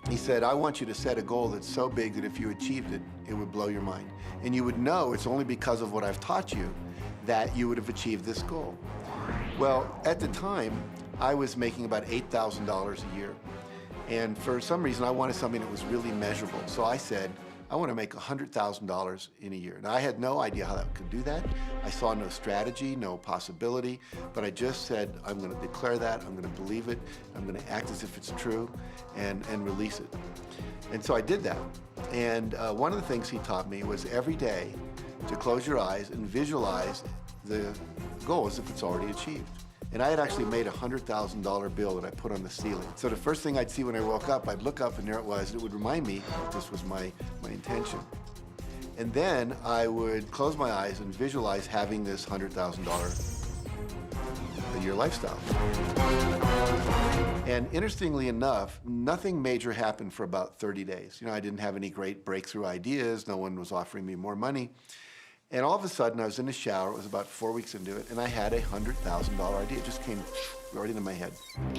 he said, I want you to set a goal that's so big that if you achieved it, it would blow your mind. And you would know it's only because of what I've taught you that you would have achieved this goal. Well, at the time, I was making about $8,000 a year. And for some reason, I wanted something that was really measurable. So I said, I want to make $100,000 in a year. Now, I had no idea how I could do that. I saw no strategy, no possibility, but I just said, I'm going to declare that, I'm going to believe it, I'm going to act as if it's true, and release it. And so I did that. And one of the things he taught me was every day to close your eyes and visualize the goal as if it's already achieved. And I had actually made a $100,000 bill that I put on the ceiling. So the first thing I'd see when I woke up, I'd look up and there it was. It would remind me that this was my intention. And then I would close my eyes and visualize having this $100,000 a year lifestyle. And interestingly enough, nothing major happened for about 30 days. I didn't have any great breakthrough ideas. No one was offering me more money. And all of a sudden, I was in the shower, it was about 4 weeks into it, and I had a $100,000 idea. It just came right into my head.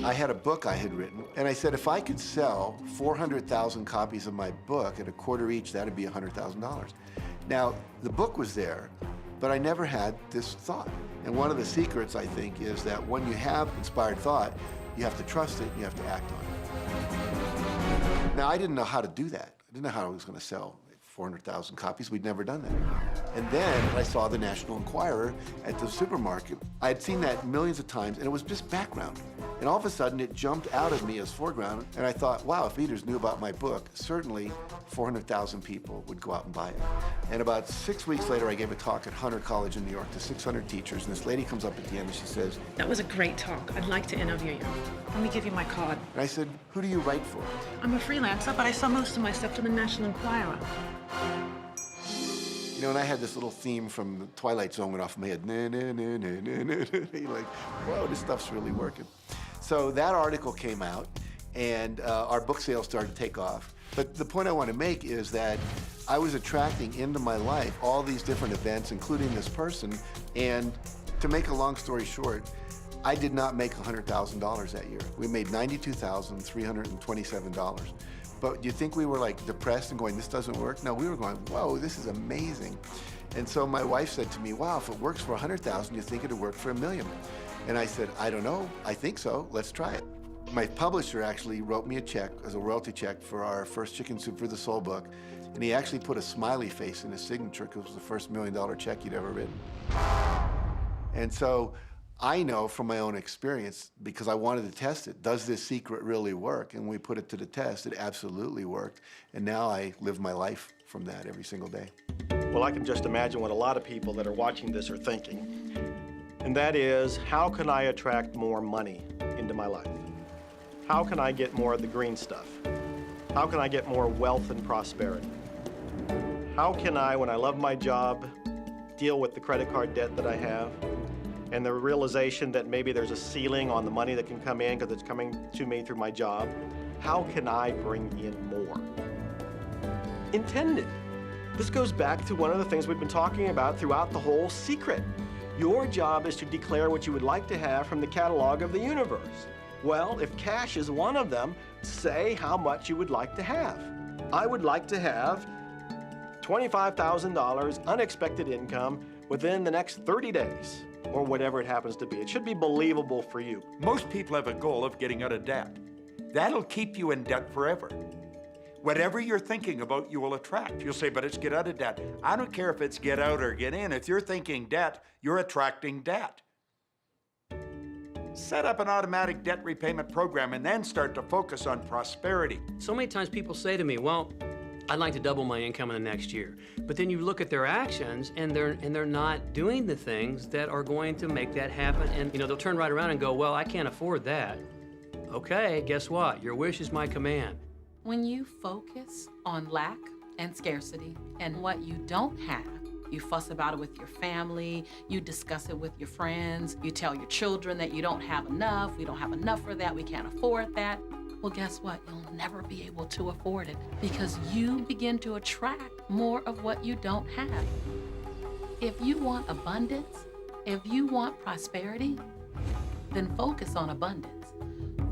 I had a book I had written, and I said, if I could sell 400,000 copies of my book at a quarter each, that'd be $100,000. Now, the book was there, but I never had this thought. And one of the secrets, I think, is that when you have inspired thought, you have to trust it, and you have to act on it. Now, I didn't know how to do that. I didn't know how I was going to sell 400,000 copies. We'd never done that. And then I saw the National Enquirer at the supermarket. I had seen that millions of times, and it was just background. And all of a sudden, it jumped out of me as foreground, and I thought, wow, if readers knew about my book, certainly 400,000 people would go out and buy it. And about 6 weeks later, I gave a talk at Hunter College in New York to 600 teachers, and this lady comes up at the end and she says, that was a great talk. I'd like to interview you. Let me give you my card. And I said, who do you write for? I'm a freelancer, but I sell most of my stuff to the National Enquirer. And I had this little theme from the Twilight Zone went off in my head. Nah, nah, nah, nah, nah, nah. You're like, whoa, this stuff's really working. So that article came out, and our book sales started to take off. But the point I want to make is that I was attracting into my life all these different events, including this person. And to make a long story short, I did not make $100,000 that year. We made $92,327. But do you think we were like depressed and going, this doesn't work? No, we were going, whoa, this is amazing. And so my wife said to me, wow, if it works for 100,000, you think it'd work for $1 million? And I said, I don't know, I think so, let's try it. My publisher actually wrote me a check as a royalty check for our first Chicken Soup for the Soul book. And he actually put a smiley face in his signature because it was the first $1 million check he'd ever written. And so I know from my own experience, because I wanted to test it, does this secret really work? And we put it to the test, it absolutely worked. And now I live my life from that every single day. Well, I can just imagine what a lot of people that are watching this are thinking. And that is, how can I attract more money into my life? How can I get more of the green stuff? How can I get more wealth and prosperity? How can I, when I love my job, deal with the credit card debt that I have? And the realization that maybe there's a ceiling on the money that can come in because it's coming to me through my job. How can I bring in more? Intended. This goes back to one of the things we've been talking about throughout the whole secret. Your job is to declare what you would like to have from the catalog of the universe. Well, if cash is one of them, say how much you would like to have. I would like to have $25,000 unexpected income within the next 30 days. Or whatever it happens to be. It should be believable for you. Most people have a goal of getting out of debt. That'll keep you in debt forever. Whatever you're thinking about, you will attract. You'll say, but it's get out of debt. I don't care if it's get out or get in. If you're thinking debt, you're attracting debt. Set up an automatic debt repayment program and then start to focus on prosperity. So many times people say to me, well, I'd like to double my income in the next year. But then you look at their actions, and they're not doing the things that are going to make that happen. And they'll turn right around and go, well, I can't afford that. Okay, guess what? Your wish is my command. When you focus on lack and scarcity and what you don't have, you fuss about it with your family, you discuss it with your friends, you tell your children that you don't have enough, we don't have enough for that, we can't afford that. Well, guess what? You'll never be able to afford it because you begin to attract more of what you don't have. If you want abundance, if you want prosperity, then focus on abundance.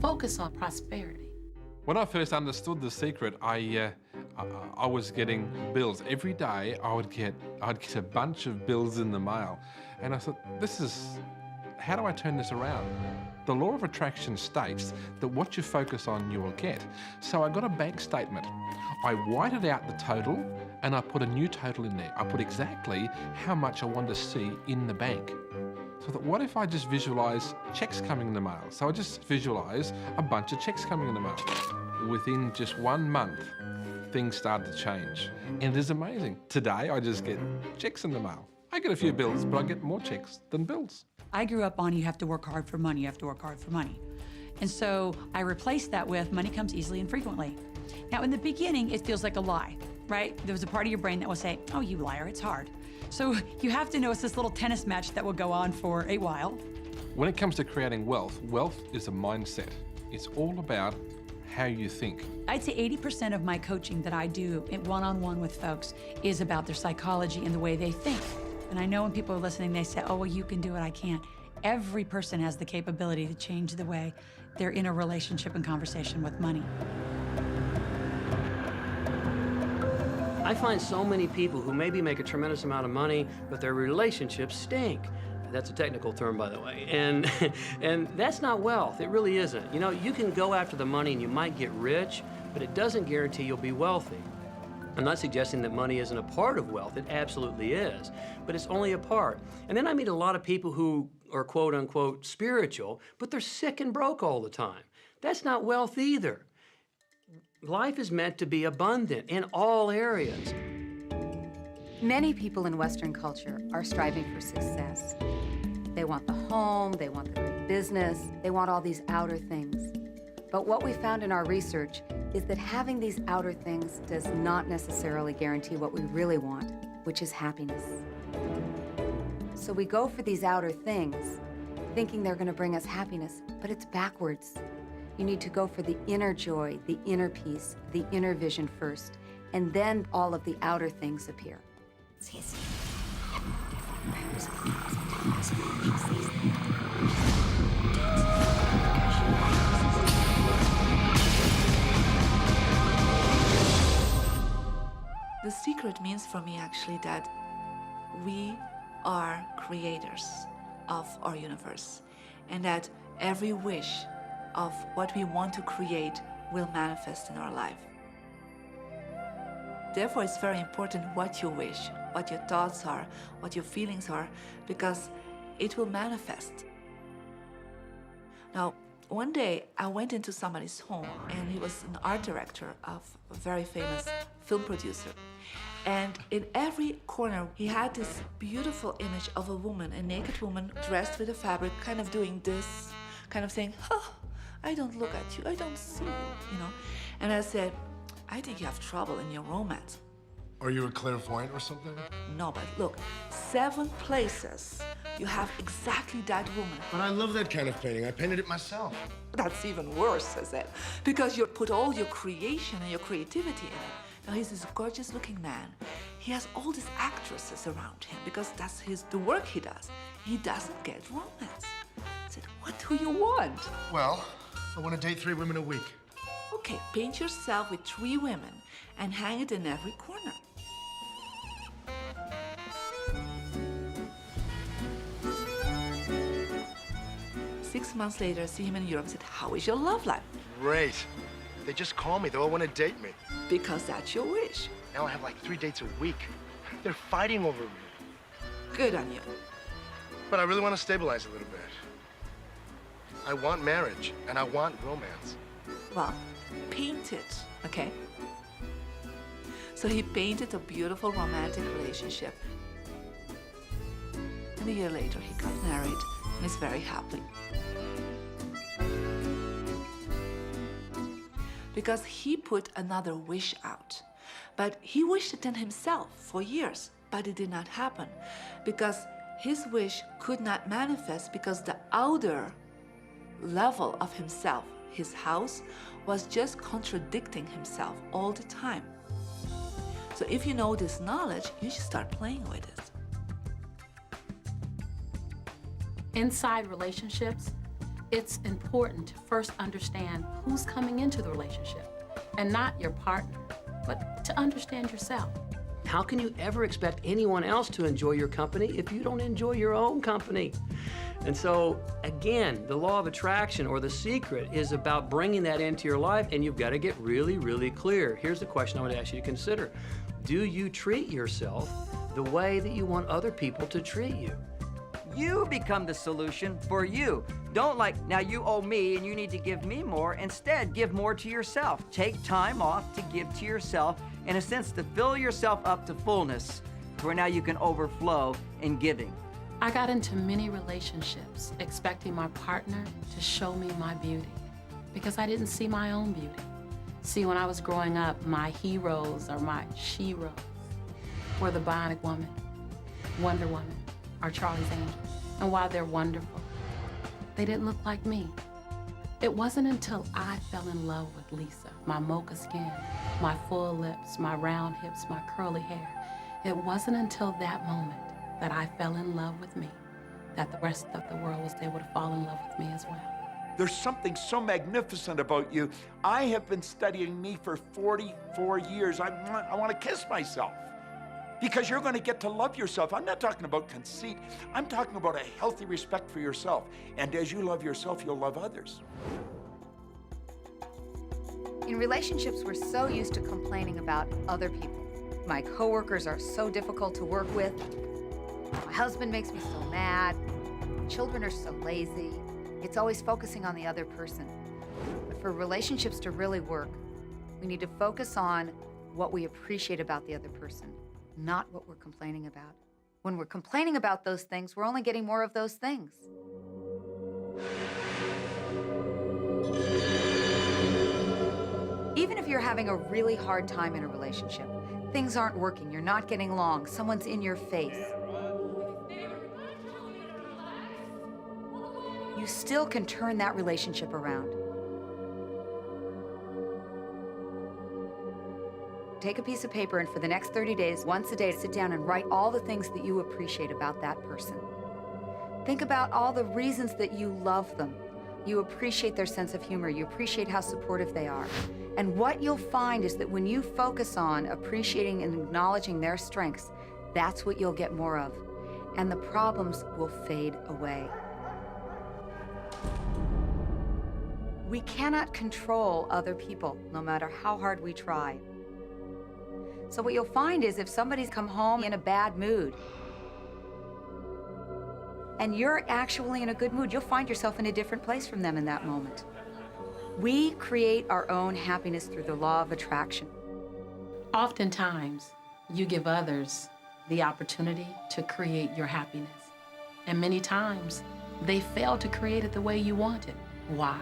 Focus on prosperity. When I first understood The Secret, I was getting bills. Every day I'd get a bunch of bills in the mail. And I thought, how do I turn this around? The law of attraction states that what you focus on, you will get. So I got a bank statement. I whited out the total and I put a new total in there. I put exactly how much I wanted to see in the bank. So I thought, what if I just visualize checks coming in the mail? So I just visualize a bunch of checks coming in the mail. Within just 1 month, things started to change. And it is amazing. Today, I just get checks in the mail. I get a few bills, but I get more checks than bills. I grew up on you have to work hard for money, you have to work hard for money. And so I replaced that with money comes easily and frequently. Now, in the beginning, it feels like a lie, right? There was a part of your brain that will say, oh, you liar, it's hard. So you have to know it's this little tennis match that will go on for a while. When it comes to creating wealth, wealth is a mindset. It's all about how you think. I'd say 80% of my coaching that I do one-on-one with folks is about their psychology and the way they think. And I know when people are listening, they say, oh, well, you can do it, I can't. Every person has the capability to change the way they're in a relationship and conversation with money. I find so many people who maybe make a tremendous amount of money, but their relationships stink. That's a technical term, by the way. And that's not wealth. It really isn't. You can go after the money and you might get rich, but it doesn't guarantee you'll be wealthy. I'm not suggesting that money isn't a part of wealth. It absolutely is, but it's only a part. And then I meet a lot of people who are quote unquote spiritual, but they're sick and broke all the time. That's not wealth either. Life is meant to be abundant in all areas. Many people in Western culture are striving for success. They want the home, they want the great business, they want all these outer things. But what we found in our research is that having these outer things does not necessarily guarantee what we really want, which is happiness. So we go for these outer things, thinking they're going to bring us happiness, but it's backwards. You need to go for the inner joy, the inner peace, the inner vision first, and then all of the outer things appear. The secret means for me actually that we are creators of our universe, and that every wish of what we want to create will manifest in our life. Therefore, it's very important what you wish, what your thoughts are, what your feelings are, because it will manifest. Now, one day I went into somebody's home, and he was an art director of a very famous film producer. And in every corner, he had this beautiful image of a woman, a naked woman dressed with a fabric, kind of doing this, kind of saying, oh, I don't look at you, I don't see you, And I said, I think you have trouble in your romance. Are you a clairvoyant or something? No, but look, 7 places you have exactly that woman. But I love that kind of painting. I painted it myself. That's even worse, I said, because you put all your creation and your creativity in it. Now, he's this gorgeous-looking man. He has all these actresses around him because that's the work he does. He doesn't get romance. I said, what do you want? Well, I want to date 3 women a week. Okay, paint yourself with 3 women and hang it in every corner. Six months later, I see him in Europe and said, how is your love life? Great. They just call me. They all want to date me. Because that's your wish. Now I have like 3 dates a week. They're fighting over me. Good on you. But I really want to stabilize a little bit. I want marriage, and I want romance. Well, paint it, okay? So he painted a beautiful romantic relationship. And a year later, he got married and is very happy. Because he put another wish out. But he wished it in himself for years, but it did not happen. Because his wish could not manifest because the outer level of himself, his house, was just contradicting himself all the time. So if you know this knowledge, you should start playing with it. Inside relationships, it's important to first understand who's coming into the relationship, and not your partner, but to understand yourself. How can you ever expect anyone else to enjoy your company if you don't enjoy your own company? And so, again, the law of attraction, or the secret, is about bringing that into your life, and you've got to get really, really clear. Here's the question I would ask you to consider. Do you treat yourself the way that you want other people to treat you? You become the solution for you. Don't now you owe me and you need to give me more. Instead, give more to yourself. Take time off to give to yourself, in a sense, to fill yourself up to fullness, to where now you can overflow in giving. I got into many relationships expecting my partner to show me my beauty, because I didn't see my own beauty. See, when I was growing up, my heroes, or my she-ros, were the Bionic Woman, Wonder Woman, or Charlie's Angels. And while they're wonderful, they didn't look like me. It wasn't until I fell in love with Lisa, my mocha skin, my full lips, my round hips, my curly hair. It wasn't until that moment that I fell in love with me that the rest of the world was able to fall in love with me as well. There's something so magnificent about you. I have been studying me for 44 years. I want to kiss myself. Because you're going to get to love yourself. I'm not talking about conceit. I'm talking about a healthy respect for yourself. And as you love yourself, you'll love others. In relationships, we're so used to complaining about other people. My coworkers are so difficult to work with. My husband makes me so mad. Children are so lazy. It's always focusing on the other person. But for relationships to really work, we need to focus on what we appreciate about the other person, not what we're complaining about. When we're complaining about those things, we're only getting more of those things. Even if you're having a really hard time in a relationship, things aren't working, you're not getting along, someone's in your face, you still can turn that relationship around. Take a piece of paper, and for the next 30 days, once a day, sit down and write all the things that you appreciate about that person. Think about all the reasons that you love them. You appreciate their sense of humor. You appreciate how supportive they are. And what you'll find is that when you focus on appreciating and acknowledging their strengths, that's what you'll get more of. And the problems will fade away. We cannot control other people, no matter how hard we try. So what you'll find is if somebody's come home in a bad mood, and you're actually in a good mood, you'll find yourself in a different place from them in that moment. We create our own happiness through the law of attraction. Oftentimes, you give others the opportunity to create your happiness. And many times, they fail to create it the way you want it. Why?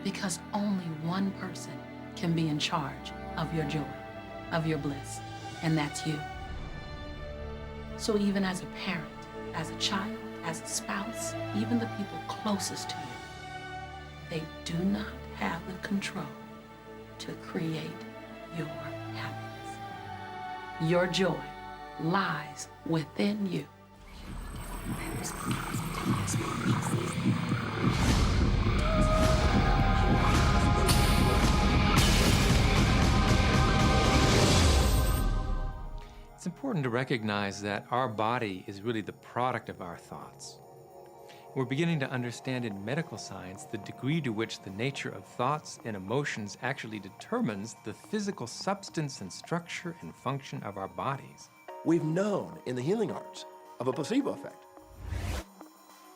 Because only one person can be in charge of your joy, of your bliss, and that's you. So even as a parent, as a child, as a spouse, even the people closest to you, they do not have the control to create your happiness. Your joy lies within you. It's important to recognize that our body is really the product of our thoughts. We're beginning to understand in medical science the degree to which the nature of thoughts and emotions actually determines the physical substance and structure and function of our bodies. We've known in the healing arts of a placebo effect.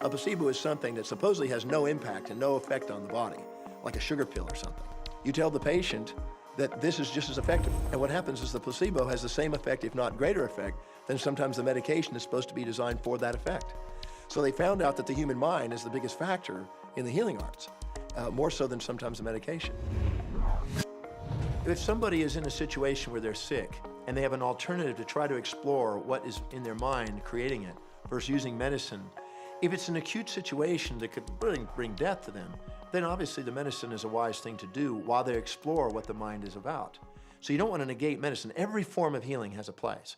A placebo is something that supposedly has no impact and no effect on the body, like a sugar pill or something. You tell the patient, that this is just as effective. And what happens is the placebo has the same effect, if not greater effect, than sometimes the medication is supposed to be designed for that effect. So they found out that the human mind is the biggest factor in the healing arts, more so than sometimes the medication. If somebody is in a situation where they're sick and they have an alternative to try to explore what is in their mind creating it versus using medicine, if it's an acute situation that could really bring death to them, then obviously the medicine is a wise thing to do while they explore what the mind is about. So you don't want to negate medicine. Every form of healing has a place.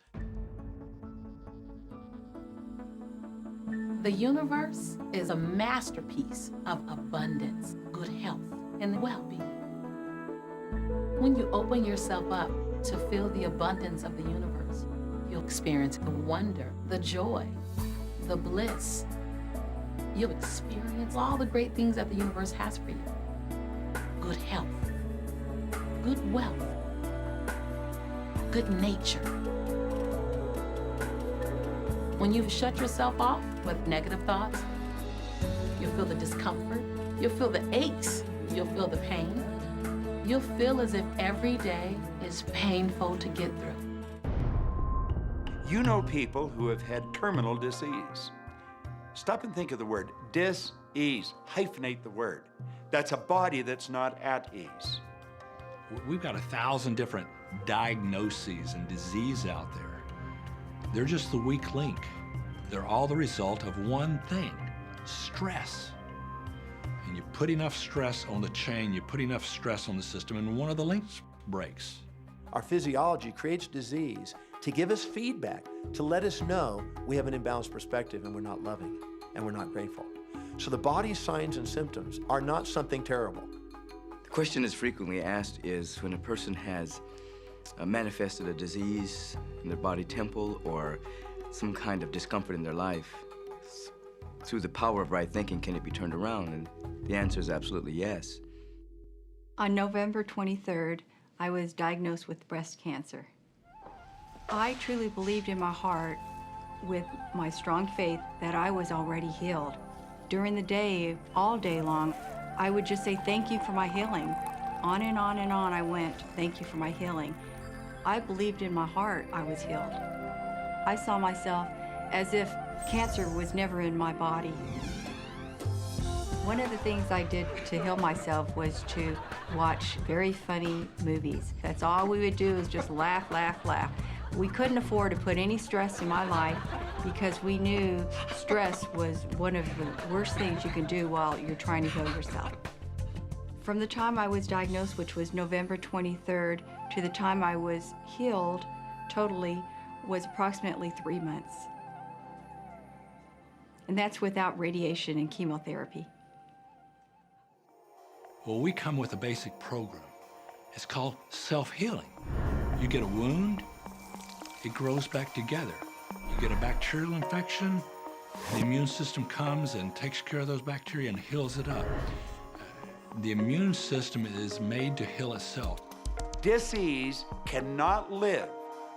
The universe is a masterpiece of abundance, good health, and well-being. When you open yourself up to feel the abundance of the universe, you'll experience the wonder, the joy, the bliss. You'll experience all the great things that the universe has for you. Good health, good wealth, good nature. When you shut yourself off with negative thoughts, you'll feel the discomfort, you'll feel the aches, you'll feel the pain. You'll feel as if every day is painful to get through. You know people who have had terminal disease. Stop and think of the word dis-ease. Hyphenate the word. That's a body that's not at ease. We've got 1,000 different diagnoses and disease out there. They're just the weak link. They're all the result of one thing, stress. And you put enough stress on the chain, you put enough stress on the system, and one of the links breaks. Our physiology creates disease to give us feedback, to let us know we have an imbalanced perspective and we're not loving and we're not grateful. So the body's signs and symptoms are not something terrible. The question that's frequently asked is when a person has manifested a disease in their body temple or some kind of discomfort in their life, through the power of right thinking, can it be turned around? And the answer is absolutely yes. On November 23rd, I was diagnosed with breast cancer. I truly believed in my heart, with my strong faith, that I was already healed. During the day, all day long, I would just say, thank you for my healing. On and on and on I went, thank you for my healing. I believed in my heart I was healed. I saw myself as if cancer was never in my body. One of the things I did to heal myself was to watch very funny movies. That's all we would do is just laugh, laugh, laugh. We couldn't afford to put any stress in my life because we knew stress was one of the worst things you can do while you're trying to heal yourself. From the time I was diagnosed, which was November 23rd, to the time I was healed totally was approximately 3 months. And that's without radiation and chemotherapy. Well, we come with a basic program. It's called self-healing. You get a wound, it grows back together. You get a bacterial infection, the immune system comes and takes care of those bacteria and heals it up. The immune system is made to heal itself. Dis-ease cannot live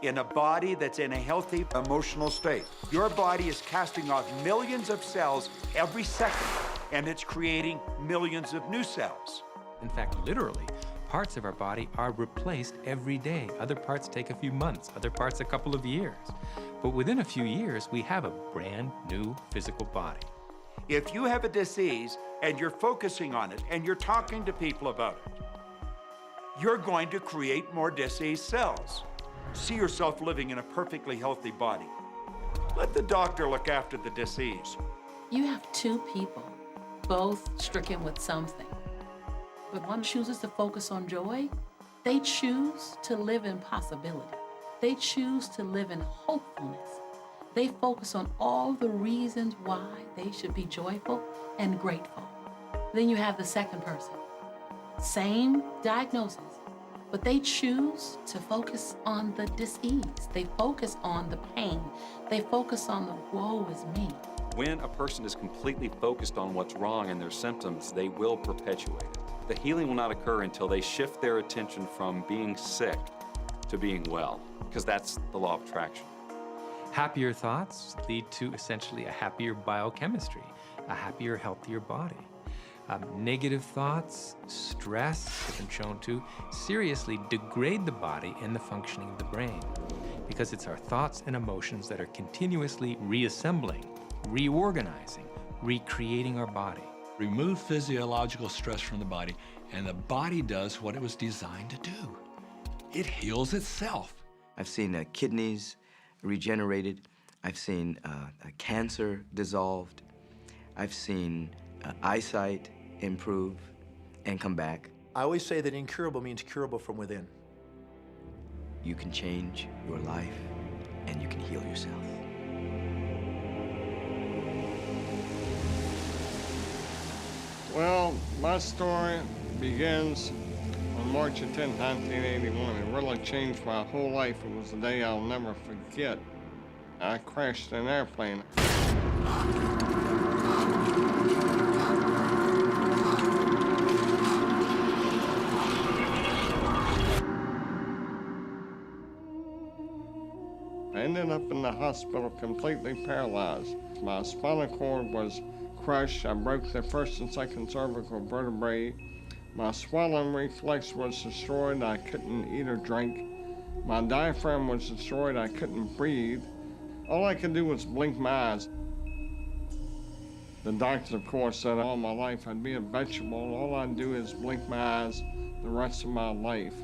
in a body that's in a healthy emotional state. Your body is casting off millions of cells every second, and it's creating millions of new cells. In fact, literally, parts of our body are replaced every day. Other parts take a few months, other parts a couple of years. But within a few years, we have a brand new physical body. If you have a disease and you're focusing on it and you're talking to people about it, you're going to create more disease cells. See yourself living in a perfectly healthy body. Let the doctor look after the disease. You have two people, both stricken with something. But one chooses to focus on joy. They choose to live in possibility. They choose to live in hopefulness. They focus on all the reasons why they should be joyful and grateful. Then you have the second person. Same diagnosis, but they choose to focus on the dis-ease. They focus on the pain. They focus on the woe is me. When a person is completely focused on what's wrong and their symptoms, they will perpetuate it. The healing will not occur until they shift their attention from being sick to being well, because that's the law of attraction. Happier thoughts lead to essentially a happier biochemistry, a happier, healthier body. Negative thoughts, stress, has been shown to seriously degrade the body and the functioning of the brain, because it's our thoughts and emotions that are continuously reassembling, reorganizing, recreating our body. Remove physiological stress from the body, and the body does what it was designed to do. It heals itself. I've seen kidneys regenerated. I've seen cancer dissolved. I've seen eyesight improve and come back. I always say that incurable means curable from within. You can change your life and you can heal yourself. Well, my story begins on March 10, 1981. It really changed my whole life. It was a day I'll never forget. I crashed an airplane. I ended up in the hospital completely paralyzed. My spinal cord was crushed. I broke the first and second cervical vertebrae. My swallowing reflex was destroyed. I couldn't eat or drink. My diaphragm was destroyed. I couldn't breathe. All I could do was blink my eyes. The doctors, of course, said all my life I'd be a vegetable. All I'd do is blink my eyes the rest of my life.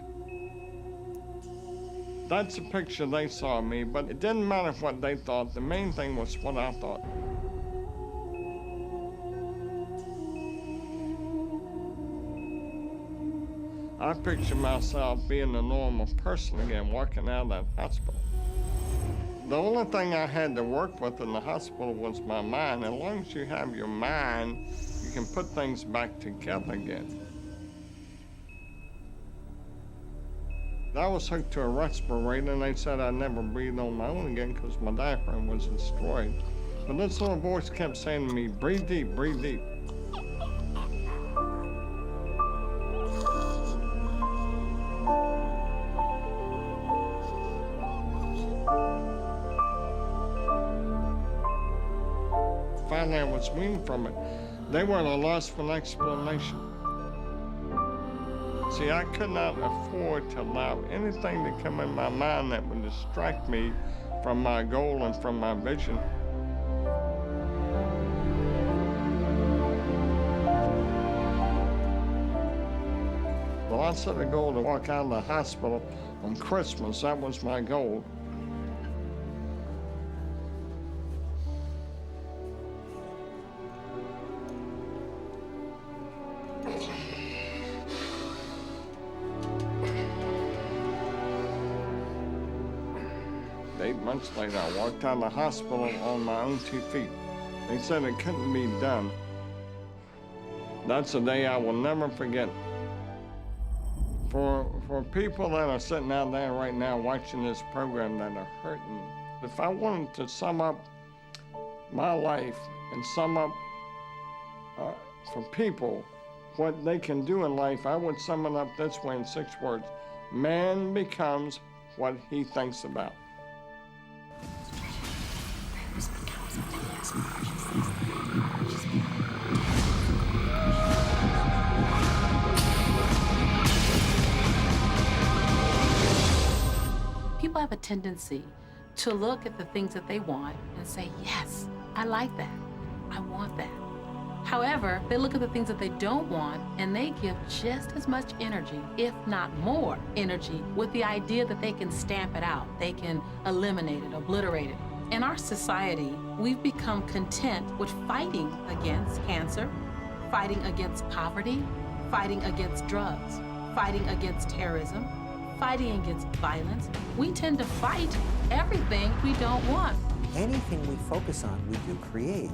That's the picture they saw of me, but it didn't matter what they thought. The main thing was what I thought. I pictured myself being a normal person again, walking out of that hospital. The only thing I had to work with in the hospital was my mind. As long as you have your mind, you can put things back together again. I was hooked to a respirator, and they said I'd never breathe on my own again because my diaphragm was destroyed. But this little voice kept saying to me, breathe deep, breathe deep. Finally, I was weaned from it. They were at a loss for an explanation. See, I could not afford to allow anything to come in my mind that would distract me from my goal and from my vision. Well, I set a goal to walk out of the hospital on Christmas. That was my goal. Months later, I walked out of the hospital on my own 2 feet. They said it couldn't be done. That's a day I will never forget. For people that are sitting out there right now watching this program that are hurting, if I wanted to sum up my life and sum up for people what they can do in life, I would sum it up this way in 6 words. Man becomes what he thinks about. People have a tendency to look at the things that they want and say, yes, I like that, I want that. However, they look at the things that they don't want and they give just as much energy, if not more energy, with the idea that they can stamp it out, they can eliminate it, obliterate it. In our society, we've become content with fighting against cancer, fighting against poverty, fighting against drugs, fighting against terrorism, fighting against violence. We tend to fight everything we don't want. Anything we focus on, we do create.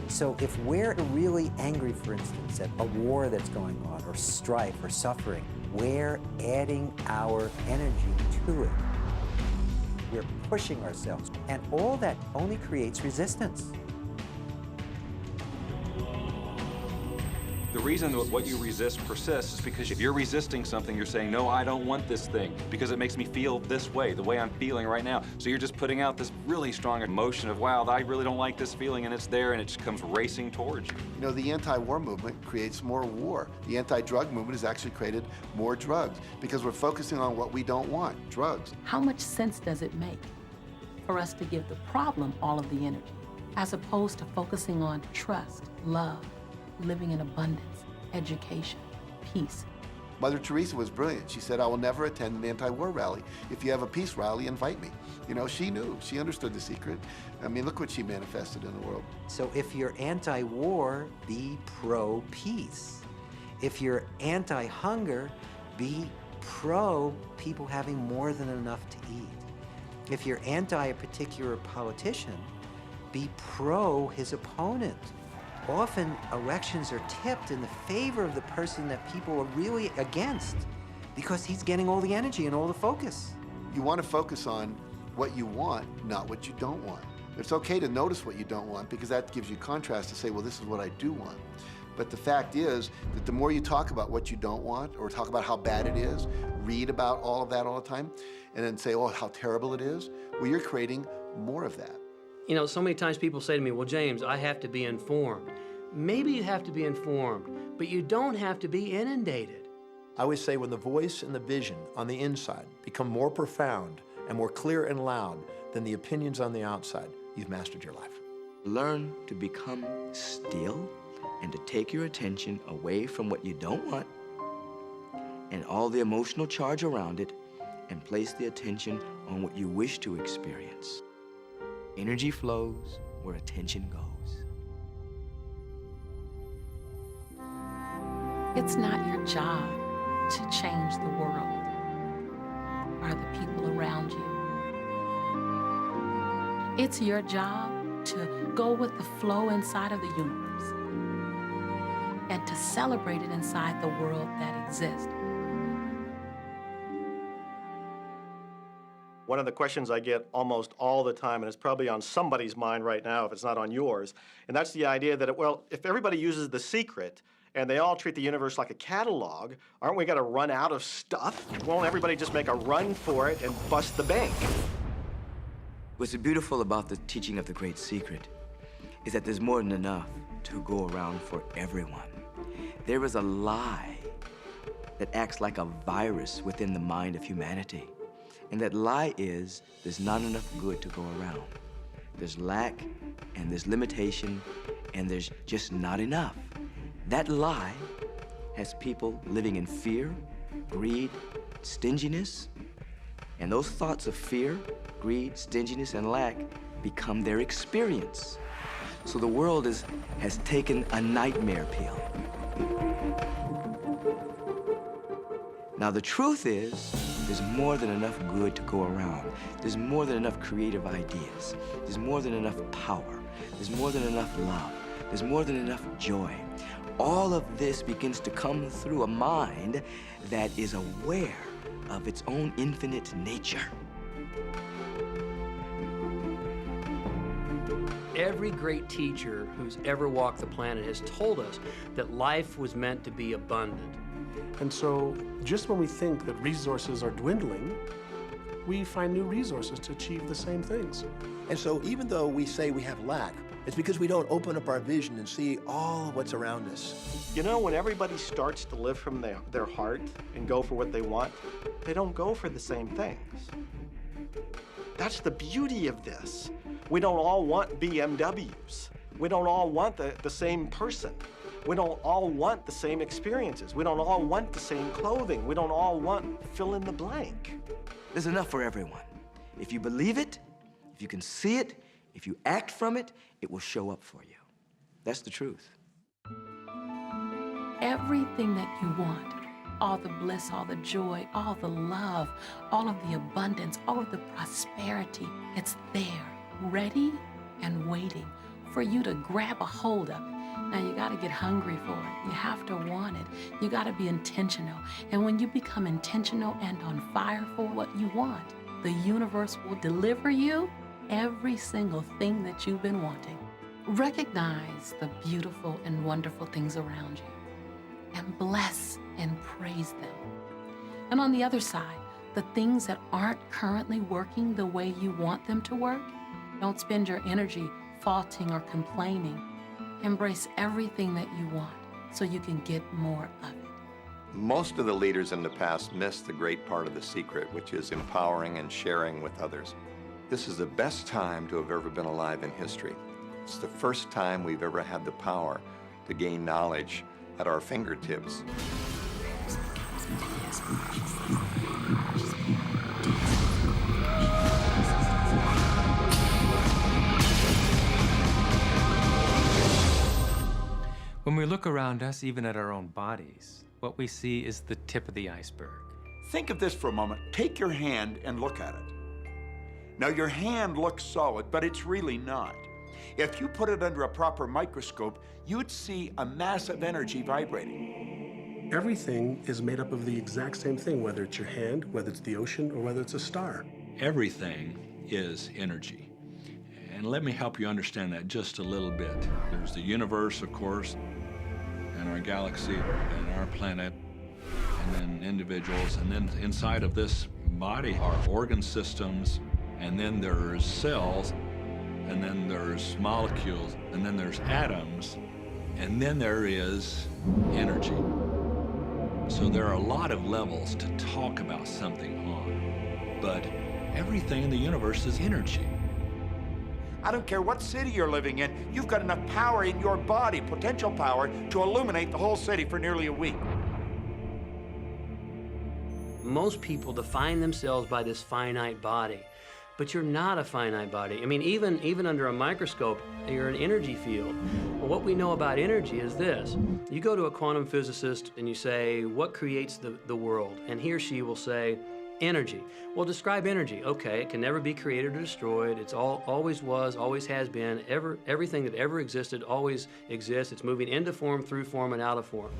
So if we're really angry, for instance, at a war that's going on, or strife, or suffering, we're adding our energy to it. We're pushing ourselves, and all that only creates resistance. The reason that what you resist persists is because if you're resisting something, you're saying, no, I don't want this thing because it makes me feel this way, the way I'm feeling right now. So you're just putting out this really strong emotion of, wow, I really don't like this feeling, and it's there, and it just comes racing towards you. You know, the anti-war movement creates more war. The anti-drug movement has actually created more drugs because we're focusing on what we don't want, drugs. How much sense does it make for us to give the problem all of the energy, as opposed to focusing on trust, love, living in abundance, education, peace? Mother Teresa was brilliant. She said, I will never attend an anti-war rally. If you have a peace rally, invite me. You know, she knew. She understood the secret. I mean, look what she manifested in the world. So if you're anti-war, be pro-peace. If you're anti-hunger, be pro people having more than enough to eat. If you're anti a particular politician, be pro his opponent. Often, elections are tipped in the favor of the person that people are really against because he's getting all the energy and all the focus. You want to focus on what you want, not what you don't want. It's okay to notice what you don't want because that gives you contrast to say, well, this is what I do want. But the fact is that the more you talk about what you don't want or talk about how bad it is, read about all of that all the time, and then say, oh, how terrible it is, well, you're creating more of that. You know, so many times people say to me, well, James, I have to be informed. Maybe you have to be informed, but you don't have to be inundated. I always say when the voice and the vision on the inside become more profound and more clear and loud than the opinions on the outside, you've mastered your life. Learn to become still and to take your attention away from what you don't want and all the emotional charge around it and place the attention on what you wish to experience. Energy flows where attention goes. It's not your job to change the world or the people around you. It's your job to go with the flow inside of the universe and to celebrate it inside the world that exists. One of the questions I get almost all the time, and it's probably on somebody's mind right now if it's not on yours, and that's the idea that, well, if everybody uses The Secret and they all treat the universe like a catalog, aren't we going to run out of stuff? Won't everybody just make a run for it and bust the bank? What's beautiful about the teaching of the Great Secret is that there's more than enough to go around for everyone. There is a lie that acts like a virus within the mind of humanity. And that lie is there's not enough good to go around. There's lack, and there's limitation, and there's just not enough. That lie has people living in fear, greed, stinginess, and those thoughts of fear, greed, stinginess, and lack become their experience. So the world has taken a nightmare pill. Now the truth is, there's more than enough good to go around. There's more than enough creative ideas. There's more than enough power. There's more than enough love. There's more than enough joy. All of this begins to come through a mind that is aware of its own infinite nature. Every great teacher who's ever walked the planet has told us that life was meant to be abundant. And so just when we think that resources are dwindling, we find new resources to achieve the same things. And so even though we say we have lack, it's because we don't open up our vision and see all of what's around us. You know, when everybody starts to live from their heart and go for what they want, they don't go for the same things. That's the beauty of this. We don't all want BMWs. We don't all want the same person. We don't all want the same experiences. We don't all want the same clothing. We don't all want fill in the blank. There's enough for everyone. If you believe it, if you can see it, if you act from it, it will show up for you. That's the truth. Everything that you want, all the bliss, all the joy, all the love, all of the abundance, all of the prosperity, it's there, ready and waiting for you to grab a hold of it. Now you gotta get hungry for it. You have to want it. You gotta be intentional. And when you become intentional and on fire for what you want, the universe will deliver you every single thing that you've been wanting. Recognize the beautiful and wonderful things around you. and bless and praise them. And on the other side, the things that aren't currently working the way you want them to work, don't spend your energy faulting or complaining. Embrace everything that you want so you can get more of it. Most of the leaders in the past missed the great part of the secret, which is empowering and sharing with others. This is the best time to have ever been alive in history. It's the first time we've ever had the power to gain knowledge at our fingertips. When we look around us, even at our own bodies, what we see is the tip of the iceberg. Think of this for a moment. Take your hand and look at it. Now, your hand looks solid, but it's really not. If you put it under a proper microscope, you'd see a massive energy vibrating. Everything is made up of the exact same thing, whether it's your hand, whether it's the ocean, or whether it's a star. Everything is energy. And let me help you understand that just a little bit. There's the universe, of course, and our galaxy, and our planet, and then individuals, and then inside of this body are organ systems, and then there's cells, and then there's molecules, and then there's atoms, and then there is energy. So there are a lot of levels to talk about something on, but everything in the universe is energy. I don't care what city you're living in, you've got enough power in your body, potential power, to illuminate the whole city for nearly a week. Most people define themselves by this finite body, but you're not a finite body. I mean, even under a microscope, you're an energy field. Well, what we know about energy is this. You go to a quantum physicist and you say, what creates the world? And he or she will say, energy. Well, describe energy. Okay, it can never be created or destroyed. It's always was, always has been. Everything that ever existed always exists. It's moving into form, through form, and out of form.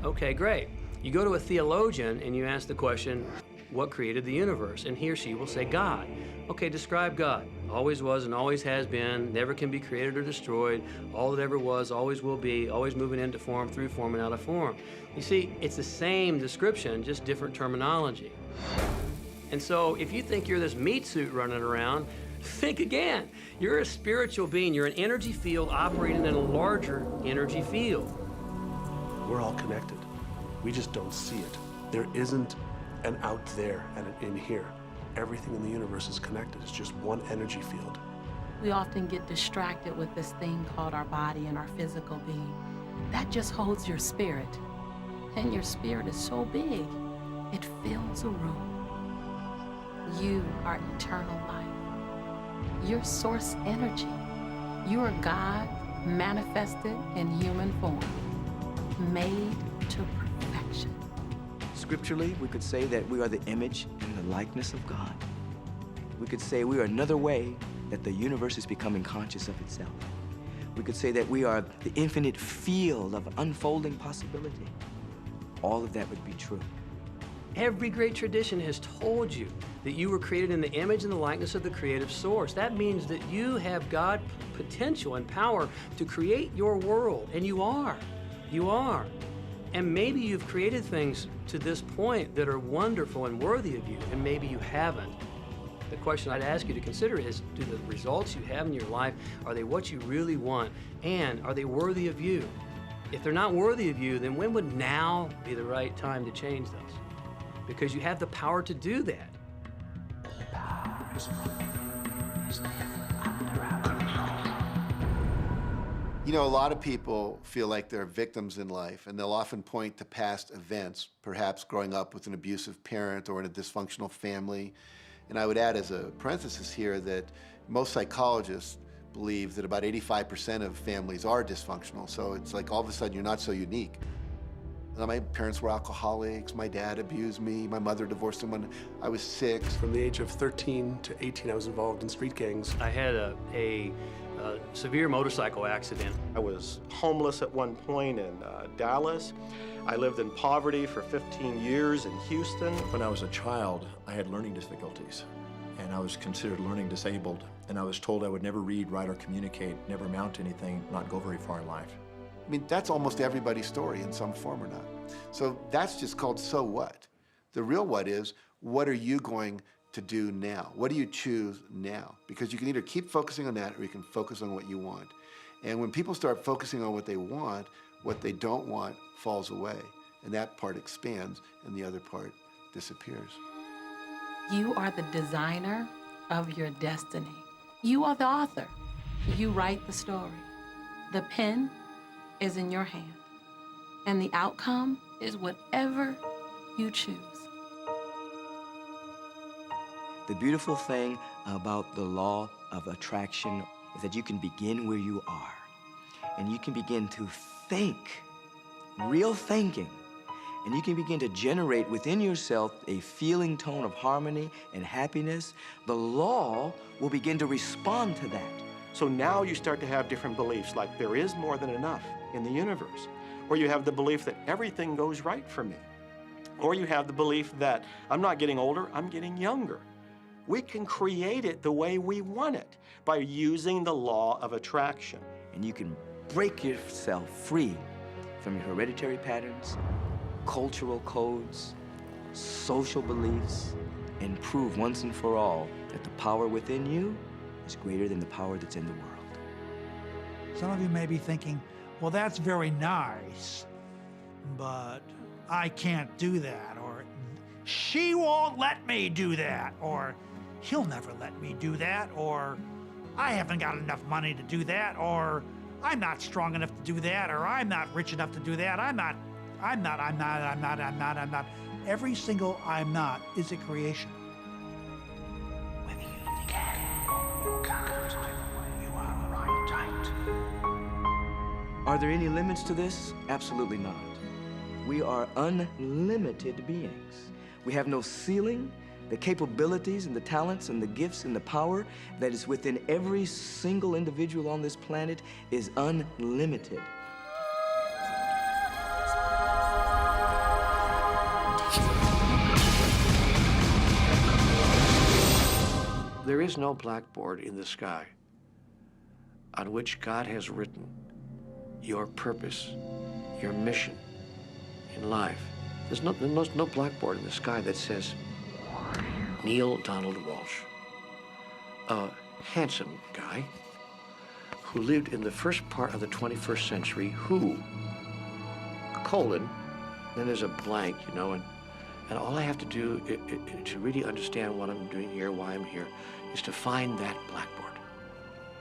Okay, great. You go to a theologian and you ask the question, what created the universe? And he or she will say, God. Okay, describe God. Always was and always has been, never can be created or destroyed, all that ever was, always will be, always moving into form, through form, and out of form. You see, it's the same description, just different terminology. And so if you think you're this meat suit running around, think again. You're a spiritual being. You're an energy field operating in a larger energy field. We're all connected. We just don't see it. There isn't an out there and an in here. Everything in the universe is connected. It's just one energy field. We often get distracted with this thing called our body and our physical being. That just holds your spirit. And your spirit is so big, it fills a room. You are eternal life. You're source energy. You are God manifested in human form, made to perfection. Scripturally, we could say that we are the image and the likeness of God. We could say we are another way that the universe is becoming conscious of itself. We could say that we are the infinite field of unfolding possibility. All of that would be true. Every great tradition has told you that you were created in the image and the likeness of the creative source. That means that you have God potential and power to create your world, and you are. You are. And maybe you've created things to this point that are wonderful and worthy of you, and maybe you haven't. The question I'd ask you to consider is, do the results you have in your life, are they what you really want? And are they worthy of you? If they're not worthy of you, then when would now be the right time to change those? Because you have the power to do that. You know, a lot of people feel like they're victims in life, and they'll often point to past events, perhaps growing up with an abusive parent or in a dysfunctional family. And I would add as a parenthesis here that most psychologists believe that about 85% of families are dysfunctional. So it's like all of a sudden you're not so unique. My parents were alcoholics, my dad abused me, my mother divorced him when I was 6. From the age of 13 to 18, I was involved in street gangs. I had a severe motorcycle accident. I was homeless at one point in Dallas. I lived in poverty for 15 years in Houston. When I was a child, I had learning difficulties, and I was considered learning disabled, and I was told I would never read, write, or communicate, never amount to anything, not go very far in life. I mean, that's almost everybody's story in some form or not. So that's just called so what. The real what is, what are you going to do now? What do you choose now? Because you can either keep focusing on that or you can focus on what you want. And when people start focusing on what they want, what they don't want falls away. And that part expands and the other part disappears. You are the designer of your destiny. You are the author. You write the story. The pen is in your hand. And the outcome is whatever you choose. The beautiful thing about the law of attraction is that you can begin where you are. And you can begin to think, real thinking. And you can begin to generate within yourself a feeling tone of harmony and happiness. The law will begin to respond to that. So now you start to have different beliefs, like there is more than enough in the universe. Or you have the belief that everything goes right for me. Or you have the belief that I'm not getting older, I'm getting younger. We can create it the way we want it by using the law of attraction. And you can break yourself free from your hereditary patterns, cultural codes, social beliefs, and prove once and for all that the power within you is greater than the power that's in the world. Some of you may be thinking, well, that's very nice, but I can't do that, or she won't let me do that, or he'll never let me do that, or I haven't got enough money to do that, or I'm not strong enough to do that, or I'm not rich enough to do that, I'm not. Every single I'm not is a creation. Whether you can or can't, you are right tight. Are there any limits to this? Absolutely not. We are unlimited beings. We have no ceiling. The capabilities and the talents and the gifts and the power that is within every single individual on this planet is unlimited. There is no blackboard in the sky on which God has written your purpose, your mission in life. There's no blackboard in the sky that says, Neil Donald Walsh, a handsome guy who lived in the first part of the 21st century, who, colon, then there's a blank, you know, and all I have to do to really understand what I'm doing here, why I'm here, is to find that blackboard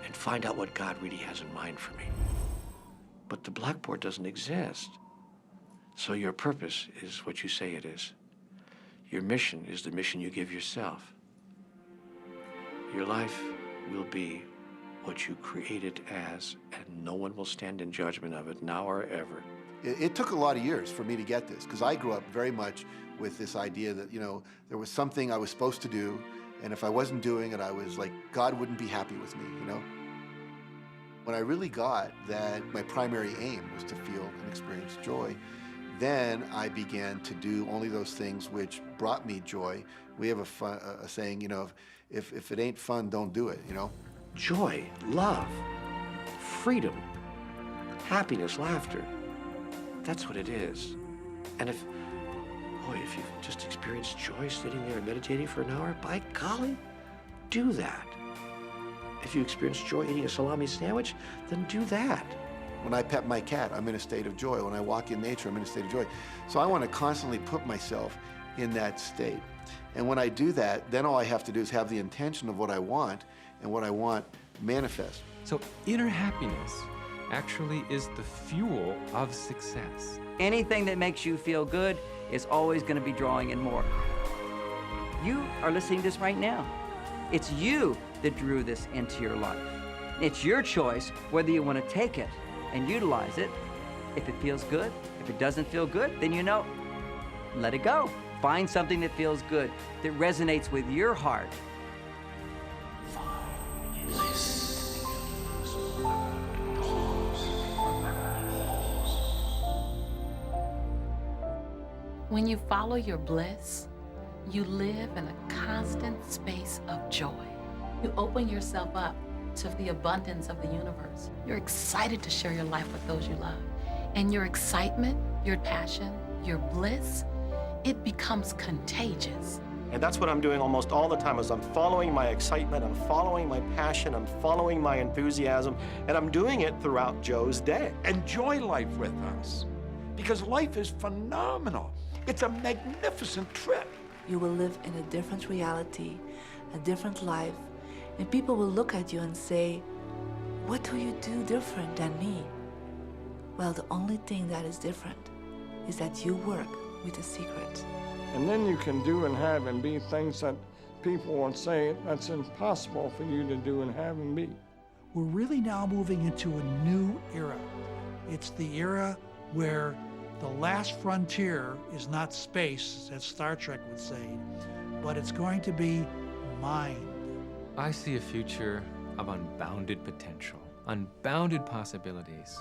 and find out what God really has in mind for me. But the blackboard doesn't exist. So your purpose is what you say it is. Your mission is the mission you give yourself. Your life will be what you create it as, and no one will stand in judgment of it now or ever. It took a lot of years for me to get this, because I grew up very much with this idea that, you know, there was something I was supposed to do, and if I wasn't doing it, I was like, God wouldn't be happy with me, you know? When I really got that my primary aim was to feel and experience joy, then I began to do only those things which brought me joy. We have a saying, you know, if it ain't fun, don't do it, you know? Joy, love, freedom, happiness, laughter. That's what it is. And if you've just experienced joy sitting there and meditating for an hour, by golly, do that. If you experience joy eating a salami sandwich, then do that. When I pet my cat, I'm in a state of joy. When I walk in nature, I'm in a state of joy. So I want to constantly put myself in that state. And when I do that, then all I have to do is have the intention of what I want, and what I want manifest. So inner happiness actually is the fuel of success. Anything that makes you feel good is always going to be drawing in more. You are listening to this right now. It's you that drew this into your life. It's your choice whether you want to take it and utilize it. If it feels good, if it doesn't feel good, then you know, let it go. Find something that feels good, that resonates with your heart. When you follow your bliss, you live in a constant space of joy. You open yourself up to the abundance of the universe. You're excited to share your life with those you love. And your excitement, your passion, your bliss, it becomes contagious. And that's what I'm doing almost all the time is I'm following my excitement, I'm following my passion, I'm following my enthusiasm, and I'm doing it throughout Joe's day. Enjoy life with us, because life is phenomenal. It's a magnificent trip. You will live in a different reality, a different life, and people will look at you and say, what do you do different than me? Well, the only thing that is different is that you work with the secret. And then you can do and have and be things that people would say that's impossible for you to do and have and be. We're really now moving into a new era. It's the era where the last frontier is not space, as Star Trek would say, but it's going to be mind. I see a future of unbounded potential, unbounded possibilities.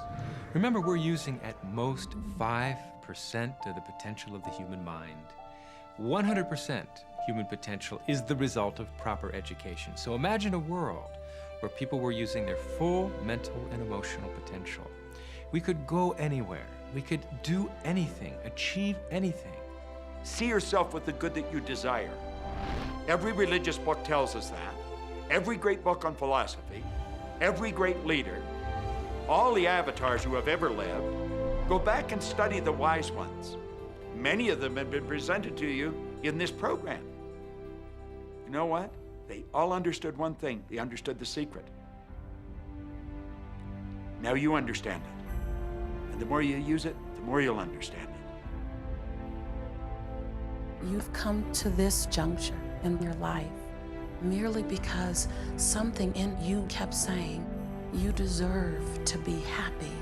Remember, we're using at most 5% of the potential of the human mind. 100% human potential is the result of proper education. So imagine a world where people were using their full mental and emotional potential. We could go anywhere. We could do anything, achieve anything. See yourself with the good that you desire. Every religious book tells us that. Every great book on philosophy, every great leader, all the avatars who have ever lived. Go back and study the wise ones. Many of them have been presented to you in this program. You know what? They all understood one thing. They understood the secret. Now you understand it. And the more you use it, the more you'll understand it. You've come to this juncture in your life merely because something in you kept saying, you deserve to be happy.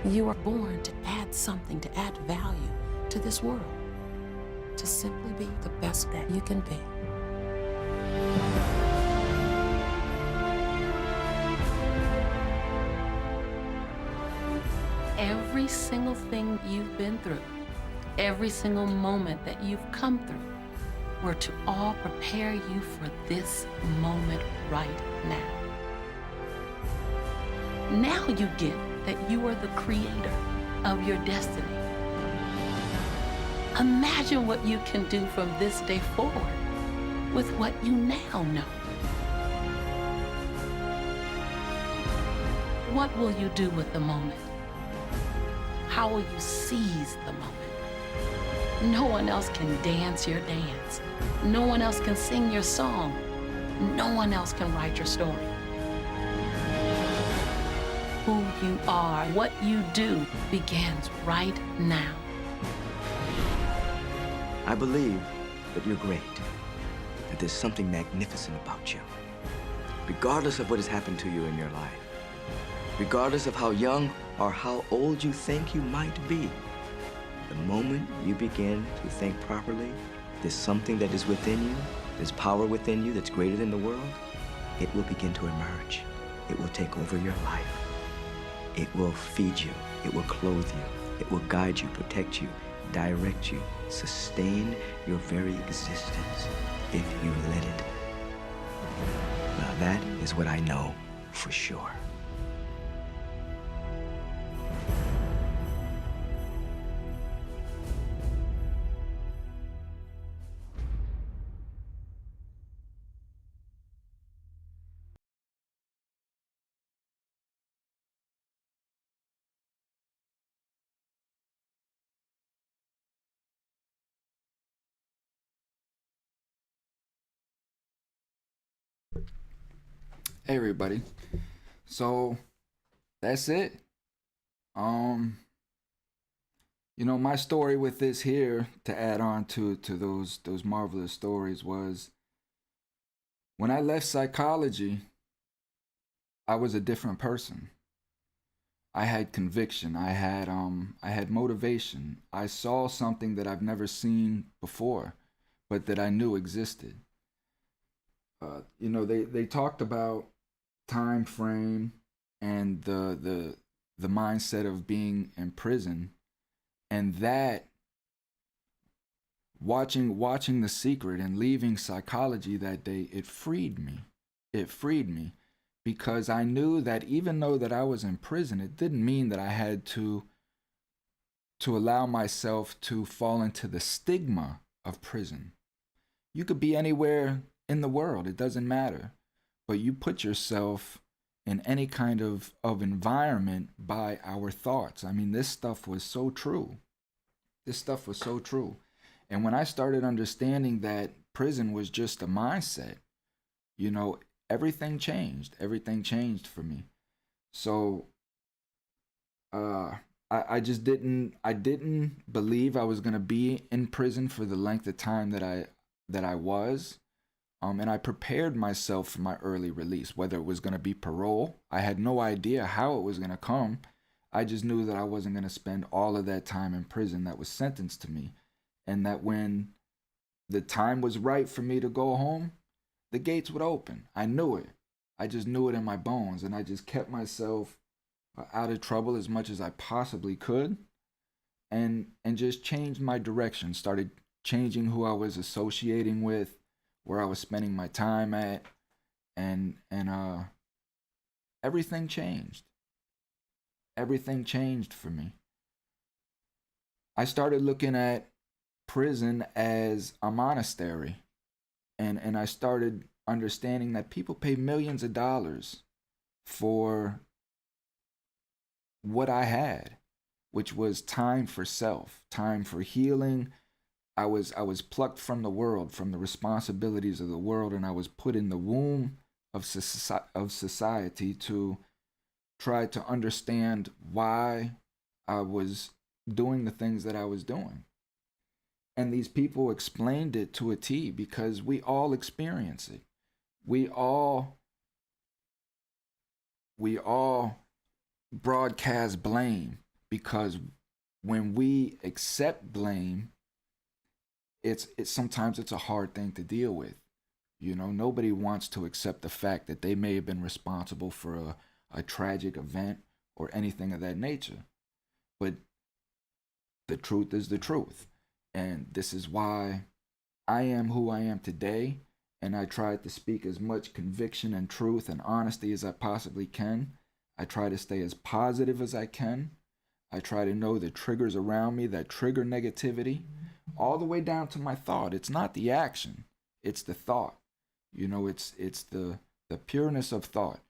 You are born to add something, to add value to this world, to simply be the best that you can be. Every single thing you've been through, every single moment that you've come through, were to all prepare you for this moment right now. Now you get that you are the creator of your destiny. Imagine what you can do from this day forward with what you now know. What will you do with the moment? How will you seize the moment? No one else can dance your dance. No one else can sing your song. No one else can write your story. Who you are, what you do, begins right now. I believe that you're great, that there's something magnificent about you. Regardless of what has happened to you in your life, regardless of how young or how old you think you might be, the moment you begin to think properly, there's something that is within you, there's power within you that's greater than the world, it will begin to emerge. It will take over your life. It will feed you. It will clothe you. It will guide you, protect you, direct you, sustain your very existence if you let it. Now that is what I know for sure. Hey everybody. So that's it. My story with this here, to add on to those marvelous stories, was when I left psychology, I was a different person. I had conviction. I had motivation. I saw something that I've never seen before, but that I knew existed. They talked about time frame and the mindset of being in prison, and that watching The Secret and leaving psychology that day, it freed me. it freed me, because I knew that even though that I was in prison, it didn't mean that I had to allow myself to fall into the stigma of prison. You could be anywhere in the world, it doesn't matter. But you put yourself in any kind of environment by our thoughts. I mean, this stuff was so true. This stuff was so true. And when I started understanding that prison was just a mindset, you know, everything changed. Everything changed for me. So I just didn't believe I was gonna be in prison for the length of time that I was. And I prepared myself for my early release, whether it was gonna be parole. I had no idea how it was gonna come. I just knew that I wasn't gonna spend all of that time in prison that was sentenced to me. And that when the time was right for me to go home, the gates would open. I knew it. I just knew it in my bones, and I just kept myself out of trouble as much as I possibly could, and just changed my direction, started changing who I was associating with, where I was spending my time at, and everything changed. Everything changed for me. I started looking at prison as a monastery, and I started understanding that people pay millions of dollars for what I had, which was time for self, time for healing. I was plucked from the world, from the responsibilities of the world, and I was put in the womb of society to try to understand why I was doing the things that I was doing. And these people explained it to a T, because we all experience it. We all broadcast blame, because when we accept blame, it's sometimes it's a hard thing to deal with. You know, nobody wants to accept the fact that they may have been responsible for a tragic event or anything of that nature. But the truth is the truth. And this is why I am who I am today. And I try to speak as much conviction and truth and honesty as I possibly can. I try to stay as positive as I can. I try to know the triggers around me that trigger negativity, all the way down to my thought. It's not the action, it's the thought. You know, it's the pureness of thought.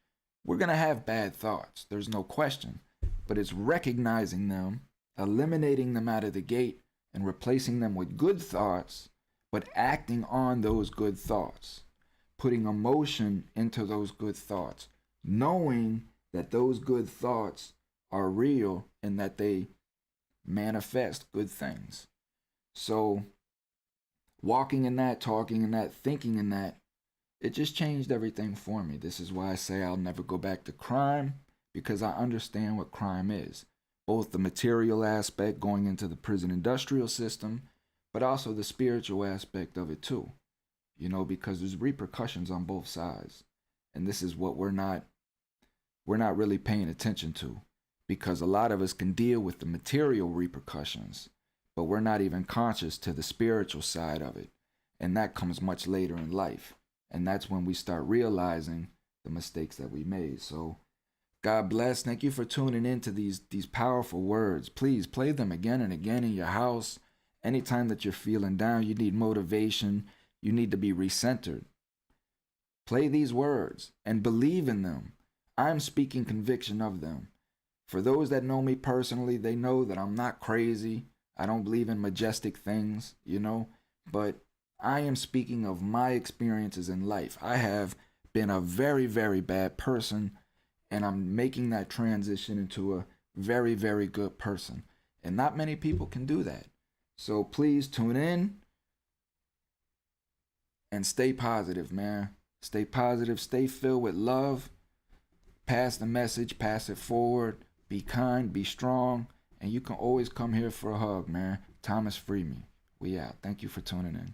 We're going to have bad thoughts, there's no question. But it's recognizing them, eliminating them out of the gate, and replacing them with good thoughts, but acting on those good thoughts, putting emotion into those good thoughts, knowing that those good thoughts are real and that they manifest good things. So walking in that, talking in that, thinking in that, it just changed everything for me. This is why I say I'll never go back to crime, because I understand what crime is. Both the material aspect going into the prison industrial system, but also the spiritual aspect of it too. You know, because there's repercussions on both sides. And this is what we're not really paying attention to, because a lot of us can deal with the material repercussions, but we're not even conscious to the spiritual side of it. And that comes much later in life. And that's when we start realizing the mistakes that we made. So God bless. Thank you for tuning in to these powerful words. Please play them again and again in your house. Anytime that you're feeling down, you need motivation, you need to be recentered. Play these words and believe in them. I'm speaking conviction of them. For those that know me personally, they know that I'm not crazy. I don't believe in majestic things, you know, but I am speaking of my experiences in life. I have been a very, very bad person, and I'm making that transition into a very, very good person. And not many people can do that. So please tune in and stay positive, man. Stay positive, stay filled with love. Pass the message, pass it forward. Be kind, be strong, and you can always come here for a hug, man. Thomas Freeman. We out. Thank you for tuning in.